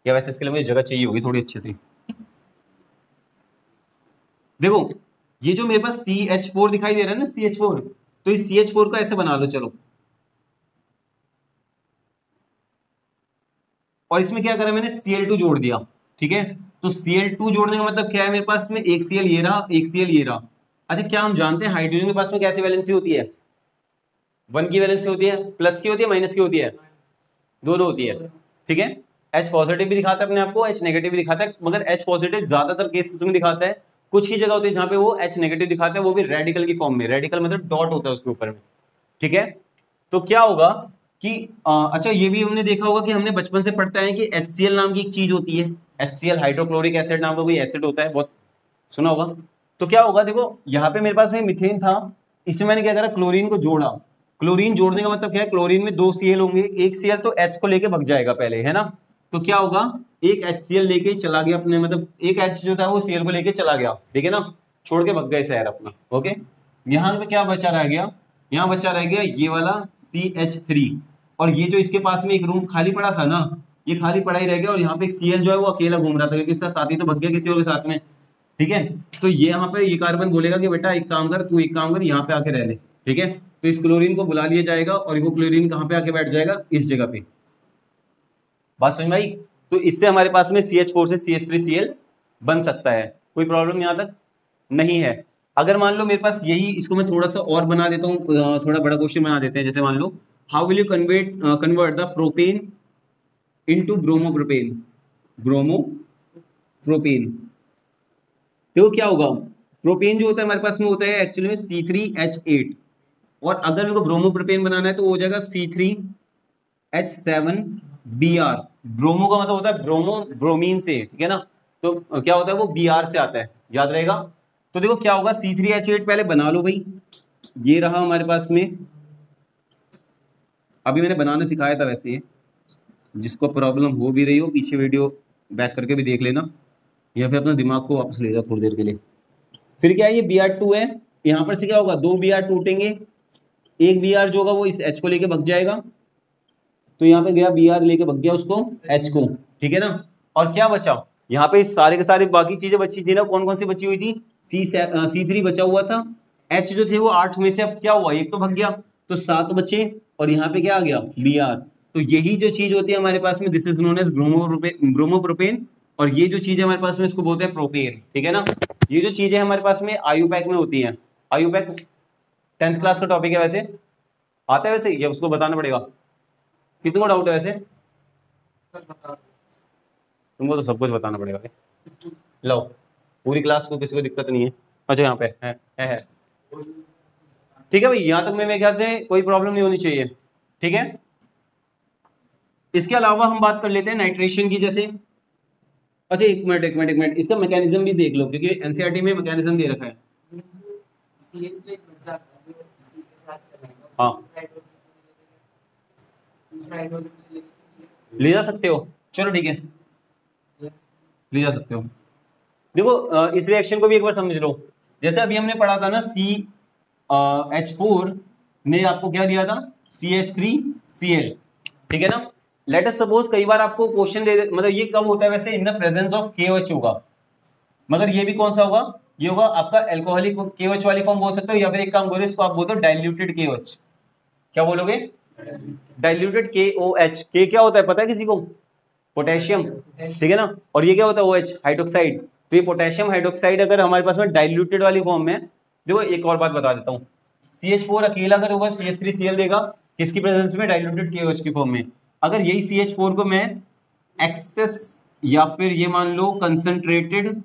या वैसे इसके लिए मुझे जगह चाहिए होगी थोड़ी अच्छी सी। देखो ये जो मेरे पास CH4 दिखाई दे रहा है ना, CH4, तो इस CH4 को ऐसे बना लो चलो, और इसमें क्या करा मैंने, Cl2 जोड़ दिया, ठीक है। तो Cl2 जोड़ने का मतलब क्या है, मेरे पास में एक Cl ये रहा, एक Cl ये रहा। अच्छा क्या हम जानते हैं हाइड्रोजन के पास में कैसी वैलेंसी होती है, 1 की वैलेंसी होती है, प्लस की होती है, माइनस की होती है, दोनों होती है, ठीक है। H पॉजिटिव भी दिखाता है अपने आप को, H नेगेटिव भी दिखाता है, मगर H पॉजिटिव ज्यादातर केसेस में दिखाता है। कुछ ही जगह होती है जहां पे वो H नेगेटिव दिखाता है, वो भी रेडिकल की फॉर्म में, रेडिकल मतलब डॉट होता है उसके ऊपर में, ठीक है। तो क्या होगा कि अच्छा ये भी हमने देखा होगा कि हमने बचपन से पढ़ता है कि HCl नाम की एक चीज होती है, HCl हाइड्रोक्लोरिक एसिड नाम का कोई एसिड होता है, बहुत सुना होगा। तो क्या होगा, देखो यहाँ पे मेरे पास में मिथेन था, इसमें मैंने क्या करा, क्लोरीन को जोड़ा। क्लोरीन जोड़ने का मतलब क्या है, क्लोरीन में 2 Cl होंगे, एक Cl तो H को लेके भग जाएगा पहले, है ना। तो क्या होगा, एक HCl लेके चला गया अपने, मतलब एक H जो था वो Cl को लेके चला गया, ठीक है ना, छोड़ के भग गए शहर अपना, ओके। यहाँ पे क्या बचा रह गया, यहाँ बचा रह गया ये वाला CH3, और ये जो इसके पास में एक रूम खाली पड़ा था ना, ये खाली पड़ा ही रह गया, और यहाँ पे एक Cl जो है वो अकेला घूम रहा था, क्योंकि इसका साथी तो भग गया किसी और के साथ में, ठीक है। तो ये यहाँ पे ये कार्बन बोलेगा कि बेटा एक काम कर, तू एक काम कर, यहाँ पे आके रह ले, ठीक है। तो इस क्लोरीन को बुला लिया जाएगा, और वो क्लोरीन कहाँ पे आके बैठ जाएगा, इस जगह पे। बात समझ में आई। तो इससे हमारे पास में CH4 से CH3Cl बन सकता है, कोई प्रॉब्लम यहाँ तक नहीं है। अगर मान लो मेरे पास यही, इसको मैं थोड़ा सा और बना देता हूँ, थोड़ा बड़ा क्वेश्चन बना देते हैं, जैसे मान लो, how will you convert the propane into bromopropane, bromopropane. देखो क्या होगा, प्रोपेन जो होता है हमारे पास में होता है एक्चुअली में C3H8, और अगर मेरे को ब्रोमोप्रोपेन बनाना है तो हो जाएगा C3H7Br। ब्रोमो का मतलब होता है ब्रोमो, ब्रोमीन से, ठीक है ना। तो क्या होता है, वो Br से आता है, याद रहेगा। तो देखो क्या होगा, C3H8 पहले बना लो भाई, ये रहा हमारे पास में, अभी मैंने बनाना सिखाया था वैसे ये, जिसको प्रॉब्लम हो भी रही हो पीछे वीडियो बैक करके भी देख लेना, या फिर अपना दिमाग को वापस ले जाओ थोड़ी देर के लिए। फिर क्या है, ये Br2 है, यहां पर से क्या होगा, 2 Br टूटेंगे, एक Br जो होगा वो इस H को लेके भग जाएगा, तो यहाँ पे गया Br लेके भग गया उसको, H को, ठीक है ना। और क्या बचा, यहाँ पे सारे के सारे बाकी चीजें बची थी ना, कौन कौन सी बची हुई थी, C3 बचा हुआ था, H जो थे वो 8 में से अब क्या हुआ, एक तो भग गया, तो 7 बचे, और यहाँ पे क्या आ गया, Br। तो यही जो चीज होती है हमारे पास में, this is known as bromopropane, और ये जो चीज है हमारे पास में इसको बोलते हैं प्रोपेन, ठीक है ना। ये जो चीजें हमारे पास में आयुपैक में होती हैं, आयुपैक 10th क्लास का टॉपिक है, वैसे आता है वैसे, या उसको बताना पड़ेगा, कितने को डाउट है वैसे, तुमको तो सब कुछ बताना पड़ेगा। लो पूरी क्लास को, किसी को दिक्कत नहीं है, अच्छा यहाँ पे है। ठीक है भाई, यहां तक में मेरे ख्याल से कोई प्रॉब्लम नहीं होनी चाहिए, ठीक है। इसके अलावा हम बात कर लेते हैं नाइट्रेशन की, जैसे, अच्छा एक मिनट, इसका मैकेनिज्म भी देख लो, क्योंकि एनसीईआरटी में मैकेनिज्म दे रखा है। हाँ ले जा सकते हो, चलो ठीक है, ले जा सकते हो। देखो इस रिएक्शन को भी एक बार समझ लो, जैसे अभी हमने पढ़ा था ना, H4 ने आपको क्या दिया था, CH3Cl, ठीक है ना। लेट अस सपोज कई बार आपको क्वेश्चन दे, मतलब ये कब होता है वैसे, in the presence of KOH होगा, मगर ये भी कौन सा होगा, ये होगा आपका एल्कोहलिक KOH वाली फॉर्म बोल सकते हो, या फिर एक काम करो, इसको आप बोलते हो डाइल्यूटेड KOH। क्या बोलोगे, डाइल्यूटेड KOH। के क्या होता है पता है किसी को, पोटेशियम, ठीक है ना। और ये क्या होता है, OH हाइड्रोक्साइड। तो ये पोटेशियम हाइड्रोक्साइड अगर हमारे पास में डाइल्यूटेड वाली फॉर्म में, देखो एक और बात बता देता हूँ, CH4 अकेला अगर होगा CH3Cl देगा, किसकी प्रेजेंस में, डाइल्यूटेड KOH की फॉर्म में। अगर यही CH4 को मैं एक्सेस, या फिर ये मान लो कंसंट्रेटेड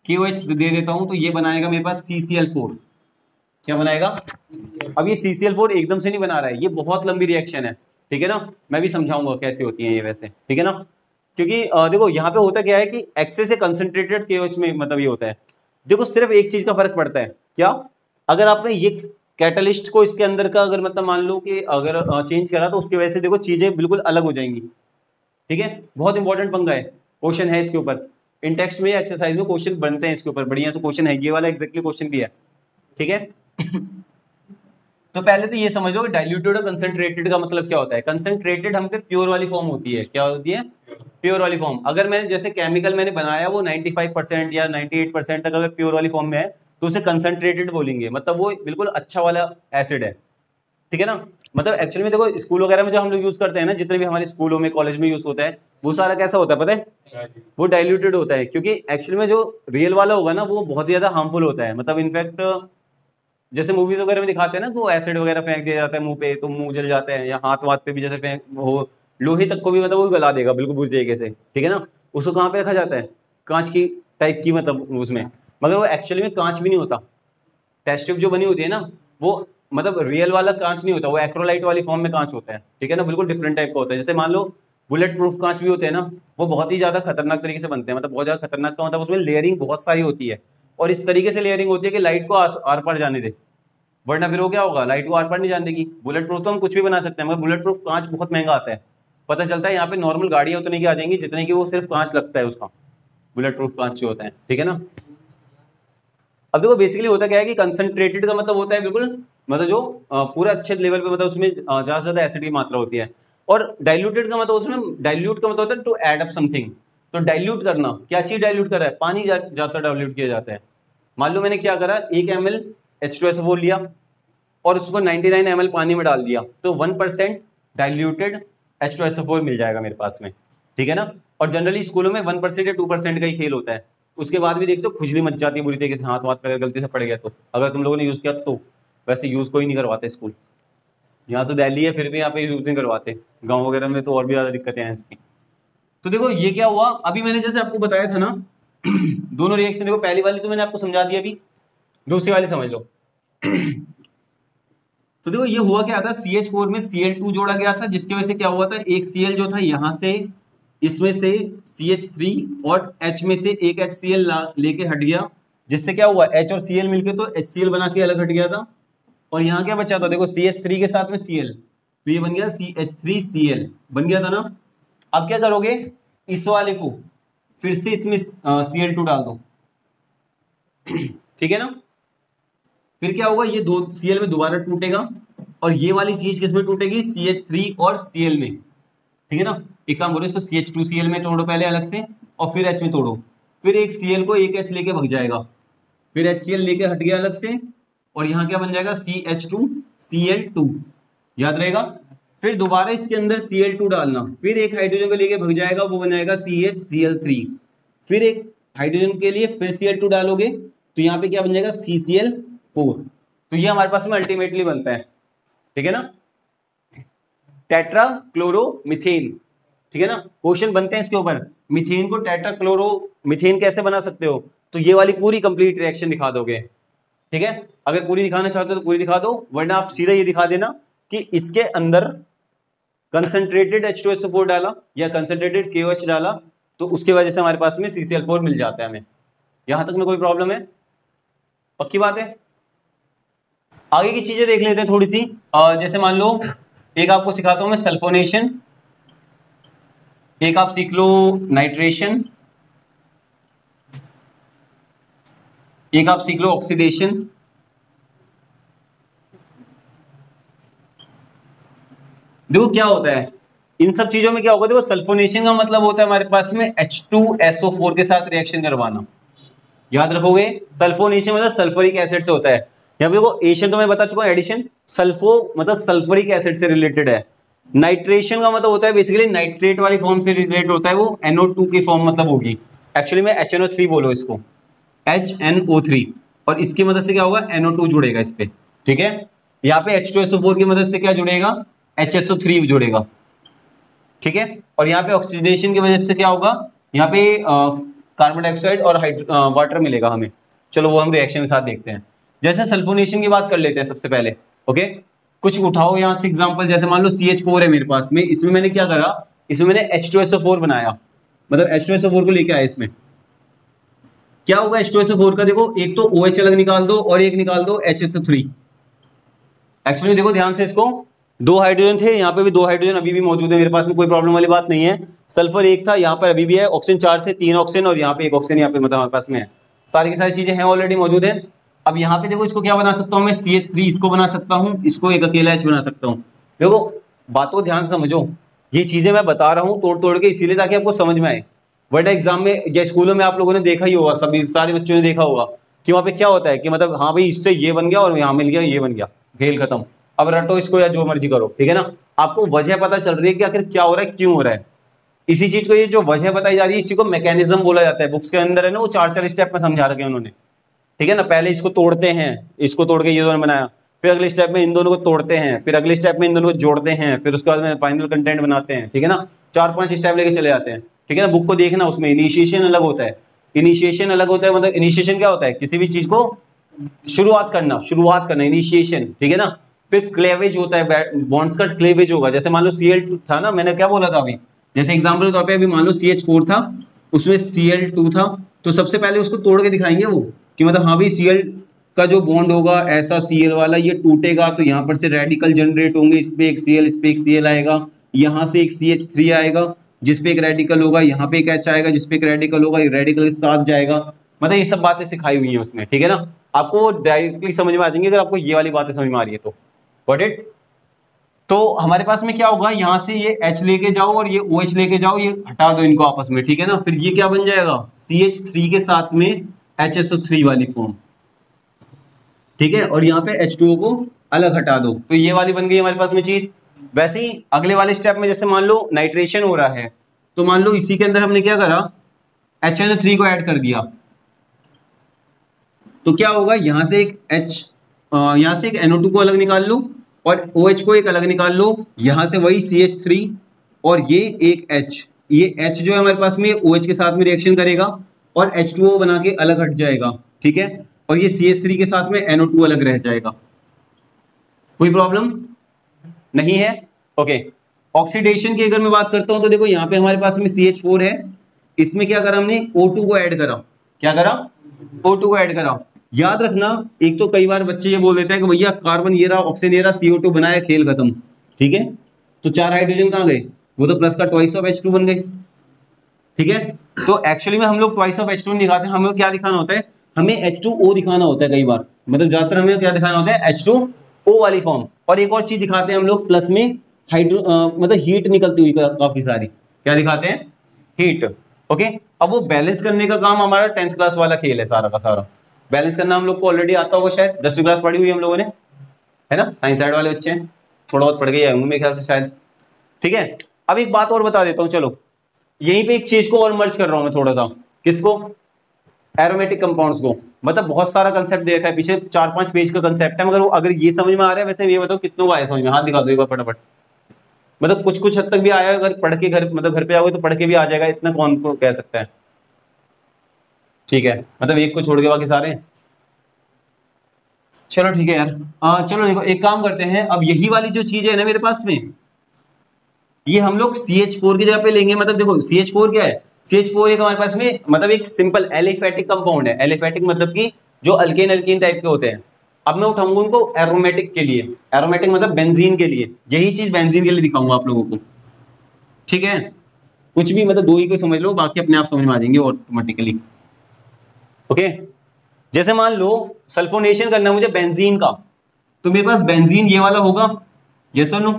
KOH दे देता हूं तो ये बनाएगा मेरे पास CCl4। क्या बनाएगा? अब ये CCl4 एकदम से नहीं बना रहा है, ये बहुत लंबी रिएक्शन है, ठीक है ना। मैं भी समझाऊंगा कैसे होती है ये वैसे, ठीक है ना। क्योंकि देखो यहाँ पे होता क्या है कि एक्सेस से कंसंट्रेटेड KOH में मतलब ये होता है, देखो सिर्फ एक चीज का फर्क पड़ता है, क्या? अगर आपने ये कैटलिस्ट को इसके अंदर का अगर मतलब मान लो कि अगर चेंज करा तो उसकी वजह से देखो चीजें बिल्कुल अलग हो जाएंगी, ठीक है। बहुत इंपॉर्टेंट पंगा है, क्वेश्चन है इसके ऊपर, इन टेक्स्ट में एक्सरसाइज में क्वेश्चन बनते हैं इसके ऊपर, बढ़िया से क्वेश्चन है, ये वाला एग्जैक्टली क्वेश्चन भी है, ठीक है। तो पहले तो ये समझ लो कि डाइल्यूटेड और कंसंट्रेटेड का मतलब क्या होता है। कंसंट्रेटेड हम पे प्योर वाली फॉर्म होती है, क्या होती है? प्योर वाली फॉर्म। अगर मैंने जैसे केमिकल मैंने बनाया वो 95% या 98% तक अगर प्योर वाली फॉर्म में है तो उसे कंसंट्रेटेड बोलेंगे, मतलब वो बिल्कुल अच्छा वाला एसिड है, ठीक है ना। मतलब एक्चुअली में देखो स्कूल वगैरह में जो हम लोग यूज करते हैं ना, जितने भी हमारे स्कूलों में कॉलेज में यूज होता है, वो सारा कैसा होता है पता है? वो डाइल्यूटेड होता है, क्योंकि एक्चुअली में जो रियल वाला होगा ना वो बहुत ज्यादा हार्मफुल होता है। मतलब इनफैक्ट जैसे मूवीज वगैरह में दिखाते हैं ना, वो एसिड वगैरह फेंक दिया जाता है मुंह पे तो मुंह जल जाते हैं, या हाथ वाथ पे भी जैसे फेंक हो, लोहे तक को भी मतलब वो गला देगा बिल्कुल बुरी तरीके से, ठीक है ना। उसको कहाँ पे रखा जाता है? कांच की टाइप की मतलब उसमें, मगर वो एक्चुअली में कांच भी नहीं होता। टेस्ट ट्यूब जो बनी होती है ना वो मतलब रियल वाला कांच नहीं होता, वो एक्रोलाइट वाली फॉर्म में कांच होता है, ठीक है ना, बिल्कुल डिफरेंट टाइप का होता है। जैसे मान लो बुलेट प्रूफ कांच भी होते हैं ना, वो बहुत ही ज्यादा खतरनाक तरीके से बनते हैं, मतलब बहुत ज्यादा खतरनाक का मतलब उसमें लेयरिंग बहुत सारी होती है, और इस तरीके से लेयरिंग होती है कि लाइट को आर पार जाने दे, वरना फिर वो क्या होगा, लाइट को आर पार नहीं जाने देगी। बुलेट प्रूफ तो हम कुछ भी बना सकते हैं, मगर बुलेट प्रूफ कांच बहुत महंगा आता है। पता चलता है यहाँ पे नॉर्मल गाड़ियां उतने की आ जाएंगी जितने की वो सिर्फ कांच लगता है उसका, बुलेट प्रूफ कांच जो होता है, ठीक है ना। अब देखो बेसिकली होता क्या है कि कंसंट्रेटेड का मतलब होता है बिल्कुल मतलब जो पूरा अच्छे लेवल पे मतलब उसमें ज्यादा से ज्यादा एसिड की मात्रा होती है, और डाइल्यूटेड का मतलब उसमें डाइल्यूट का मतलब होता है टू ऐड अप समथिंग। तो डाइल्यूट करना, क्या चीज डाइल्यूट कर रहा है? पानी ज्यादा डाइल्यूट किया जाता है। मान लो मैंने क्या करा, 1 ml H2SO4 लिया और उसको 99 ml पानी में डाल दिया, तो 1% डाइल्यूटेड H2SO4 मिल जाएगा मेरे पास में, ठीक है ना। और जनरली स्कूलों में 1% या 2% का ही खेल होता है, उसके बाद भी देखते हो खुजली मच जाती है बुरी तरीके से, हाथ वाथ पे अगर गलती से पड़ गया तो, अगर तुम लोगों ने यूज किया तो। वैसे यूज कोई नहीं करवाते स्कूल, यहाँ तो दिल्ली है फिर भी यहाँ पे यूज नहीं करवाते, गाँव वगैरह में तो और भी ज्यादा दिक्कतें हैं इसकी। तो देखो ये क्या हुआ, अभी मैंने जैसे आपको बताया था ना दोनों रिएक्शन, देखो पहली वाली तो मैंने आपको समझा दी, अभी दूसरी वाली समझ लो। तो देखो ये हुआ क्या था, CH4 में Cl2 जोड़ा गया था, जिसकी वजह से क्या हुआ था, एक Cl जो था यहां से इसमें से CH3 और H में से एक HCl लेके हट गया, जिससे क्या हुआ H और Cl मिलके तो HCl बना के अलग हट गया था। और यहाँ क्या बचा था, देखो CH3 के साथ में Cl, तो ये बन गया CH3Cl बन गया था ना। अब क्या करोगे, इस वाले को फिर से इसमें Cl2 डाल दो, ठीक है ना। फिर क्या होगा, ये दो Cl में दोबारा टूटेगा, और ये वाली चीज किसमें टूटेगी, CH3 और Cl में, ठीक है ना। एक काम करो, इसको CH2Cl में तोड़ो पहले अलग से, और फिर H में तोड़ो, फिर एक Cl को एक H लेके भग जाएगा, फिर HCl लेके हट गया अलग से, और यहाँ क्या बन जाएगा, CH2Cl2, याद रहेगा। फिर दोबारा इसके अंदर Cl2 डालना, फिर एक हाइड्रोजन को लेके भग जाएगा, वो बन जाएगा CHCl3, फिर एक हाइड्रोजन के लिए फिर Cl2 डालोगे तो यहाँ पे क्या बन जाएगा, CCl4। तो ये हमारे पास में अल्टीमेटली बनता है, ठीक है ना, टेट्रा क्लोरोमीथेन, ठीक है ना। क्वेश्चन बनते हैं इसके ऊपर, मीथेन को टेट्रा क्लोरो मीथेन कैसे बना सकते हो, तो ये वाली पूरी कंप्लीट रिएक्शन दिखा दोगे, ठीक है। अगर पूरी दिखाना चाहते हो तो पूरी दिखा दो, वरना आप सीधा ये दिखा देना कि इसके अंदर कंसंट्रेटेड H2SO4 डाला या कंसंट्रेटेड KOH डाला, तो उसके वजह से हमारे पास में CCl4 मिल जाता है हमें। यहां तक में कोई प्रॉब्लम है? पक्की बात है। आगे की चीजें देख लेते हैं थोड़ी सी, जैसे मान लो एक आपको सिखाता हूं मैं सल्फोनेशन, एक आप सीख लो नाइट्रेशन, एक आप सीख लो ऑक्सीडेशन। देखो क्या होता है इन सब चीजों में, क्या होगा, देखो सल्फोनेशन का मतलब होता है हमारे पास में H2SO4 के साथ रिएक्शन करवाना, याद रखोगे। सल्फोनेशन मतलब सल्फ्यूरिक एसिड से होता है। यहाँ पे देखो एशन तो मैं बता चुका हूं, एडिशन, सल्फो मतलब सल्फ्यूरिक एसिड से रिलेटेड है। नाइट्रेशन का मतलब होता है बेसिकली नाइट्रेट वाली फॉर्म से रिलेटेड होता है, वो NO2 की फॉर्म मतलब होगी, एक्चुअली में HNO3 बोलो इसको, HNO3, और इसकी मदद से क्या होगा, NO2 जुड़ेगा इस पे, ठीक है। यहाँ पे H2SO4 की मदद से क्या जुड़ेगा, HSO3 जुड़ेगा, ठीक है। और यहाँ पे ऑक्सीडेशन की वजह से क्या होगा, यहाँ पे कार्बन डाइऑक्साइड और वाटर मिलेगा हमें। चलो वो हम रिएक्शन के साथ देखते हैं। जैसे सल्फोनेशन की बात कर लेते हैं सबसे पहले। ओके, कुछ उठाओ यहां से एग्जांपल, जैसे मान लो CH4 है मेरे पास में, इसमें मैंने क्या करा, इसमें मैंने H2SO4 बनाया, मतलब H2SO4 को लेके आया। इसमें क्या होगा H2SO4 का, देखो एक तो OH अलग निकाल दो और एक निकाल दो HSO3। एक्चुअली देखो ध्यान से, इसको दो हाइड्रोजन थे, यहाँ पे भी दो हाइड्रोजन अभी भी मौजूद है मेरे पास में, कोई प्रॉब्लम वाली बात नहीं है। सल्फर एक था, यहाँ पर अभी भी है। ऑक्सीजन 4 थे, 3 ऑक्सीजन और यहाँ पे 1 ऑक्सीजन यहाँ पे मतलब हमारे पास में है। सारी की सारी चीजें हैं ऑलरेडी मौजूद है। अब यहाँ पे देखो इसको क्या बना सकता हूँ मैं, CH3 इसको बना सकता हूँ, इसको एक अकेला H बना सकता हूँ। देखो बात को ध्यान से समझो, ये चीजें मैं बता रहा हूँ तोड़ तोड़ के इसीलिए ताकि आपको समझ में आए। बट एग्जाम में या स्कूलों में आप लोगों ने देखा ही होगा, सभी सारे बच्चों ने देखा होगा कि वहां पे क्या होता है कि मतलब हाँ भाई इससे ये बन गया और यहाँ मिल गया, ये बन गया, खेल खत्म। अब रटो इसको या जो मर्जी करो, ठीक है ना। आपको वजह पता चल रही है कि आखिर क्या हो रहा है, क्यों हो रहा है। इसी चीज को, ये जो वजह बताई जा रही है, इसी को मैकेनिज्म बोला जाता है। बुक्स के अंदर है ना, वो 4-4 स्टेप में समझा रखे हैं उन्होंने, ठीक है ना। पहले इसको तोड़ते हैं, इसको तोड़ के ये दोनों बनाया, फिर अगले स्टेप में इन दोनों को तोड़ते हैं, फिर अगले स्टेप में इन दोनों को जोड़ते हैं, फिर उसके बाद में फाइनल कंटेंट बनाते हैं, ठीक है ना। 4-5 स्टेप लेके चले जाते हैं, ठीक है ना। बुक को देखना, उसमें इनिशिएशन अलग होता है। इनिशिएशन अलग होता है, मतलब इनिशिएशन क्या होता है, किसी भी चीज को शुरुआत करना इनिशिएशन, ठीक है ना। फिर क्लेवेज होता है, बॉन्ड्स का क्लेवेज होगा। जैसे मान लो Cl2 था ना, मैंने क्या बोला था अभी, जैसे एग्जांपल के तौर पे अभी मान लो CH4 था, उसमें Cl2 था, तो सबसे पहले उसको तोड़ के दिखाएंगे वो कि मतलब हाँ भाई Cl का जो बॉन्ड होगा ऐसा Cl वाला, ये टूटेगा तो यहाँ पर से रेडिकल जनरेट होंगे, इस पे एक Cl, इस पे एक Cl आएगा, यहाँ से एक CH3 आएगा जिसपे एक रेडिकल होगा, यहाँ पे एक H आएगा जिसपे एक रेडिकल होगा, ये रेडिकल के साथ जाएगा। मतलब ये सब बातें सिखाई हुई है उसमें, ठीक है ना। आपको डायरेक्टली समझ में आ जाएंगे अगर आपको ये वाली बातें समझ में आ रही है तो। Got it. तो हमारे पास में क्या होगा, यहां से ये H लेके जाओ और ये OH लेके जाओ, ये हटा दो इनको आपस में, ठीक है ना। फिर ये क्या बन जाएगा, CH3 के साथ में HSO3 वाली फॉर्म, ठीक है। और यहाँ पे H2O को अलग हटा दो, तो ये वाली बन गई हमारे पास में चीज। वैसे ही अगले वाले स्टेप में, जैसे मान लो नाइट्रेशन हो रहा है, तो मान लो इसी के अंदर हमने क्या करा, HNO3 को ऐड कर दिया, तो क्या होगा, यहां से एक यहां से एक NO2 को अलग निकाल लो और OH को एक अलग निकाल लो, यहां से वही CH3 और ये एक H, ये H जो है हमारे पास में OH के साथ में रिएक्शन करेगा और H2O बना के अलग हट जाएगा, ठीक है। और ये CH3 के साथ में NO2 अलग रह जाएगा। कोई प्रॉब्लम नहीं है, ओके। ऑक्सीडेशन की अगर मैं बात करता हूं तो देखो यहाँ पे हमारे पास में CH4 है, इसमें क्या करा हमने, O2 को ऐड करा। क्या करा, O2 को ऐड करा। याद रखना, एक तो कई बार बच्चे ये बोल देते हैं कि भैया कार्बन ये रहा, ऑक्सीजन ये रहा, CO2 बनाया, खेल खत्म, ठीक है। तो 4 हाइड्रोजन कहाँ गए, वो तो प्लस का ट्वाइस ऑफ H2 बन गए, ठीक है। तो एक्चुअली में हम लोग ट्वाइस ऑफ H2 दिखाते हैं, हमें क्या दिखाना होता है, हमें H2O दिखाना होता है कई बार, मतलब ज्यादातर हमें क्या दिखाना होता है, H2O वाली फॉर्म। और एक और चीज दिखाते हैं हम लोग प्लस में, मतलब हीट निकलती हुई काफी सारी, क्या दिखाते हैं, हीट, ओके। अब वो बैलेंस करने का काम हमारा 10th क्लास वाला खेल है, सारा का सारा बैलेंस करना हम लोग को ऑलरेडी आता होगा, शायद 10वीं क्लास पढ़ी हुई हम लोगों ने, है ना। साइंस साइड वाले बच्चे हैं, थोड़ा बहुत पढ़ गए होंगे मेरे ख्याल से शायद, ठीक है। अब एक बात और बता देता हूं, चलो यहीं पे एक चीज को और मर्ज कर रहा हूं मैं थोड़ा सा, किसको, एरोमेटिक कंपाउंड्स को। मतलब बहुत सारा कंसेप्ट देखा है, पीछे 4-5 पेज का कंसेप्ट है, मगर अगर ये समझ में आ रहा है, वैसे ये बताओ कितनों को आया समझ में, हाथ दिखा दो एक बार फटाफट। मतलब कुछ कुछ हद तक भी आया, अगर पढ़ के घर, मतलब घर पे आओगे तो पढ़ के भी आ जाएगा, इतना कौन को कह सकता है, ठीक है। मतलब एक को छोड़ के बाकी सारे, चलो ठीक है यार। चलो देखो एक काम करते हैं, अब यही वाली जो चीज है ना मेरे पास में, ये हम लोग CH4 की जगह पे लेंगे। मतलब देखो CH4 क्या है, CH4 एक हमारे पास में मतलब एक सिंपल एलिफेटिक कंपाउंड है। एलिफेटिक मतलब कि जो अल्केन अल्कीन टाइप के होते हैं। अब मैं उठाऊंगा उनको एरोमेटिक के लिए, एरोमेटिक मतलब बेंजीन के लिए, यही चीज बेंजीन के लिए दिखाऊंगा आप लोगों को, ठीक है। कुछ भी मतलब दो ही को समझ लो, बाकी अपने आप समझ में आ जाएंगे ऑटोमेटिकली, ओके। जैसे मान लो सल्फोनेशन करना है मुझे बेंजीन का, तो मेरे पास बेंजीन ये वाला होगा, यस और नो।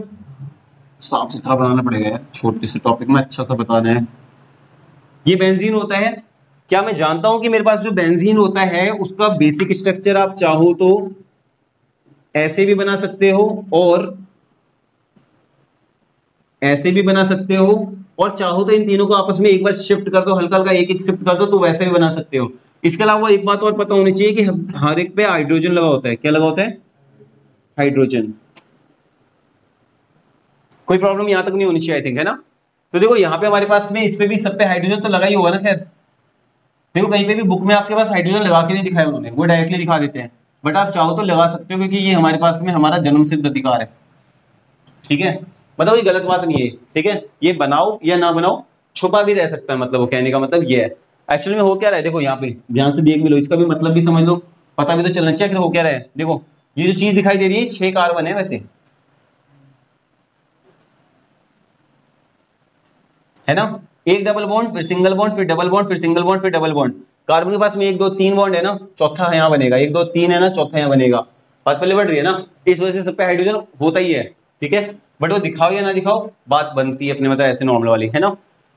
साफ सुथरा बनाना पड़ेगा यार, छोटे से टॉपिक में अच्छा सा बताना है। ये बेंजीन होता है। क्या मैं जानता हूं कि मेरे पास जो बेंजीन होता है उसका बेसिक स्ट्रक्चर आप चाहो तो ऐसे भी बना सकते हो और ऐसे भी बना सकते हो, और चाहो तो इन तीनों को आपस में एक बार शिफ्ट कर दो, हल्का हल्का एक एक शिफ्ट कर दो, तो वैसे भी बना सकते हो। इसके अलावा एक बात और पता होनी चाहिए कि हर एक पे हाइड्रोजन लगा होता है। क्या लगा होता है, हाइड्रोजन। कोई प्रॉब्लम यहां तक नहीं होनी चाहिए, आई थिंक, है ना। तो देखो यहाँ पे हमारे पास में इस पे भी सब पे हाइड्रोजन तो लगा ही होगा ना, खैर देखो कहीं पे भी बुक में आपके पास हाइड्रोजन लगा के नहीं दिखाया उन्होंने, वो डायरेक्टली दिखा देते हैं, बट आप चाहो तो लगा सकते हो क्योंकि ये हमारे पास में हमारा जन्म सिद्ध अधिकार है। ठीक है, मतलब ये गलत बात नहीं है। ठीक है, ये बनाओ या ना बनाओ, छुपा भी रह सकता है, मतलब वो कहने का मतलब ये है। एक्चुअली में हो क्या रहा है, देखो यहाँ पे ध्यान से देख भी लो, इसका भी मतलब भी समझ लो, पता भी तो चलना चाहिए कि हो क्या रहा है। देखो ये जो चीज दिखाई दे रही है 6 कार्बन है वैसे, है ना, एक डबल बॉन्ड फिर सिंगल बॉन्ड फिर डबल बॉन्ड फिर सिंगल बॉन्ड फिर डबल बॉन्ड। कार्बन के पास में 1 2 3 बॉन्ड है ना, चौथा यहाँ बनेगा, 1 2 3 है ना, चौथा यहाँ बनेगा। बात पहले बढ़ रही है ना, इस वजह से सब पे हाइड्रोजन होता ही है। ठीक है, बट वो दिखाओ या ना दिखाओ बात बनती है अपने, मतलब ऐसे नॉर्मल वाली, है ना।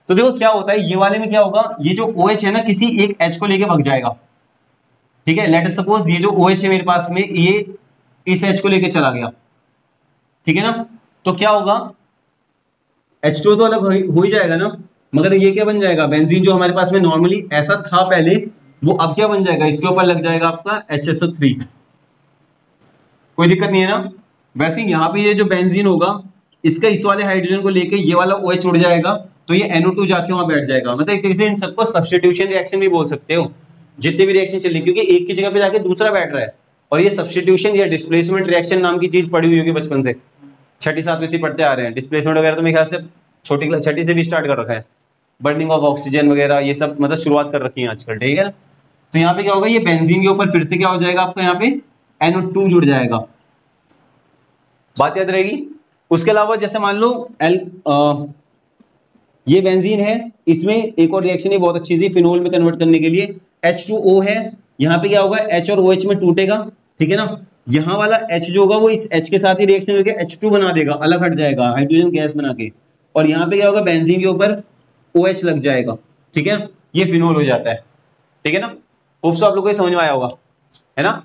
तो देखो क्या होता है, ये वाले में क्या होगा, ये जो OH है ना किसी एक H को लेके भग जाएगा। ठीक है, लेट अस सपोज ये जो OH है मेरे पास में, ये इस H को लेके चला गया। ठीक है ना, तो क्या होगा, H2 तो अलग हो ही जाएगा ना, मगर ये क्या बन जाएगा, बेंजीन जो हमारे पास में नॉर्मली ऐसा था पहले, वो अब क्या बन जाएगा, इसके ऊपर लग जाएगा आपका HSO3। कोई दिक्कत नहीं है ना। वैसे यहाँ पे ये जो बेंजीन होगा, इसका इस वाले हाइड्रोजन को लेके ये वाला OH उड़ जाएगा, तो ये NO2 जाके वहां बैठ जाएगा। मतलब एक तरीके से इन सबको सब्स्टिट्यूशन रिएक्शन भी बोल सकते हो, जितने भी रिएक्शन चल रही, क्योंकि एक की जगह पे जाके दूसरा बैठ रहा है। और ये सब्स्टिट्यूशन या डिस्प्लेसमेंट रिएक्शन नाम की चीज पढ़ी हुई होगी बचपन से, छठी सातवीं से पढ़ते आ रहे हैं। डिस्प्लेसमेंट वगैरह तो मेरे ख्याल से छठी से भी स्टार्ट कर रखा है, बर्निंग ऑफ ऑक्सीजन वगैरह ये सब, मतलब शुरुआत कर रखी है आजकल। ठीक है, तो यहाँ पे क्या होगा, ये बेंजीन के ऊपर फिर से क्या हो जाएगा आपका, यहाँ पे NO2 जुड़ जाएगा। बात याद रहेगी। उसके अलावा जैसे मान लो ये बेंजीन है, इसमें एक और रिएक्शन है बहुत अच्छी सी फिनोल में कन्वर्ट करने के लिए, H2O है, यहाँ पे क्या होगा, H और OH में टूटेगा। ठीक है ना, यहाँ वाला H जो होगा वो इस H के साथ ही रिएक्शन करके H2 बना देगा, अलग हट जाएगा हाइड्रोजन गैस बना के, और यहाँ पे क्या होगा, बेंजीन के ऊपर OH लग जाएगा। ठीक है, ये फिनोल हो जाता है। ठीक है ना, होप सो आप लोगों को समझ में आया होगा, है ना।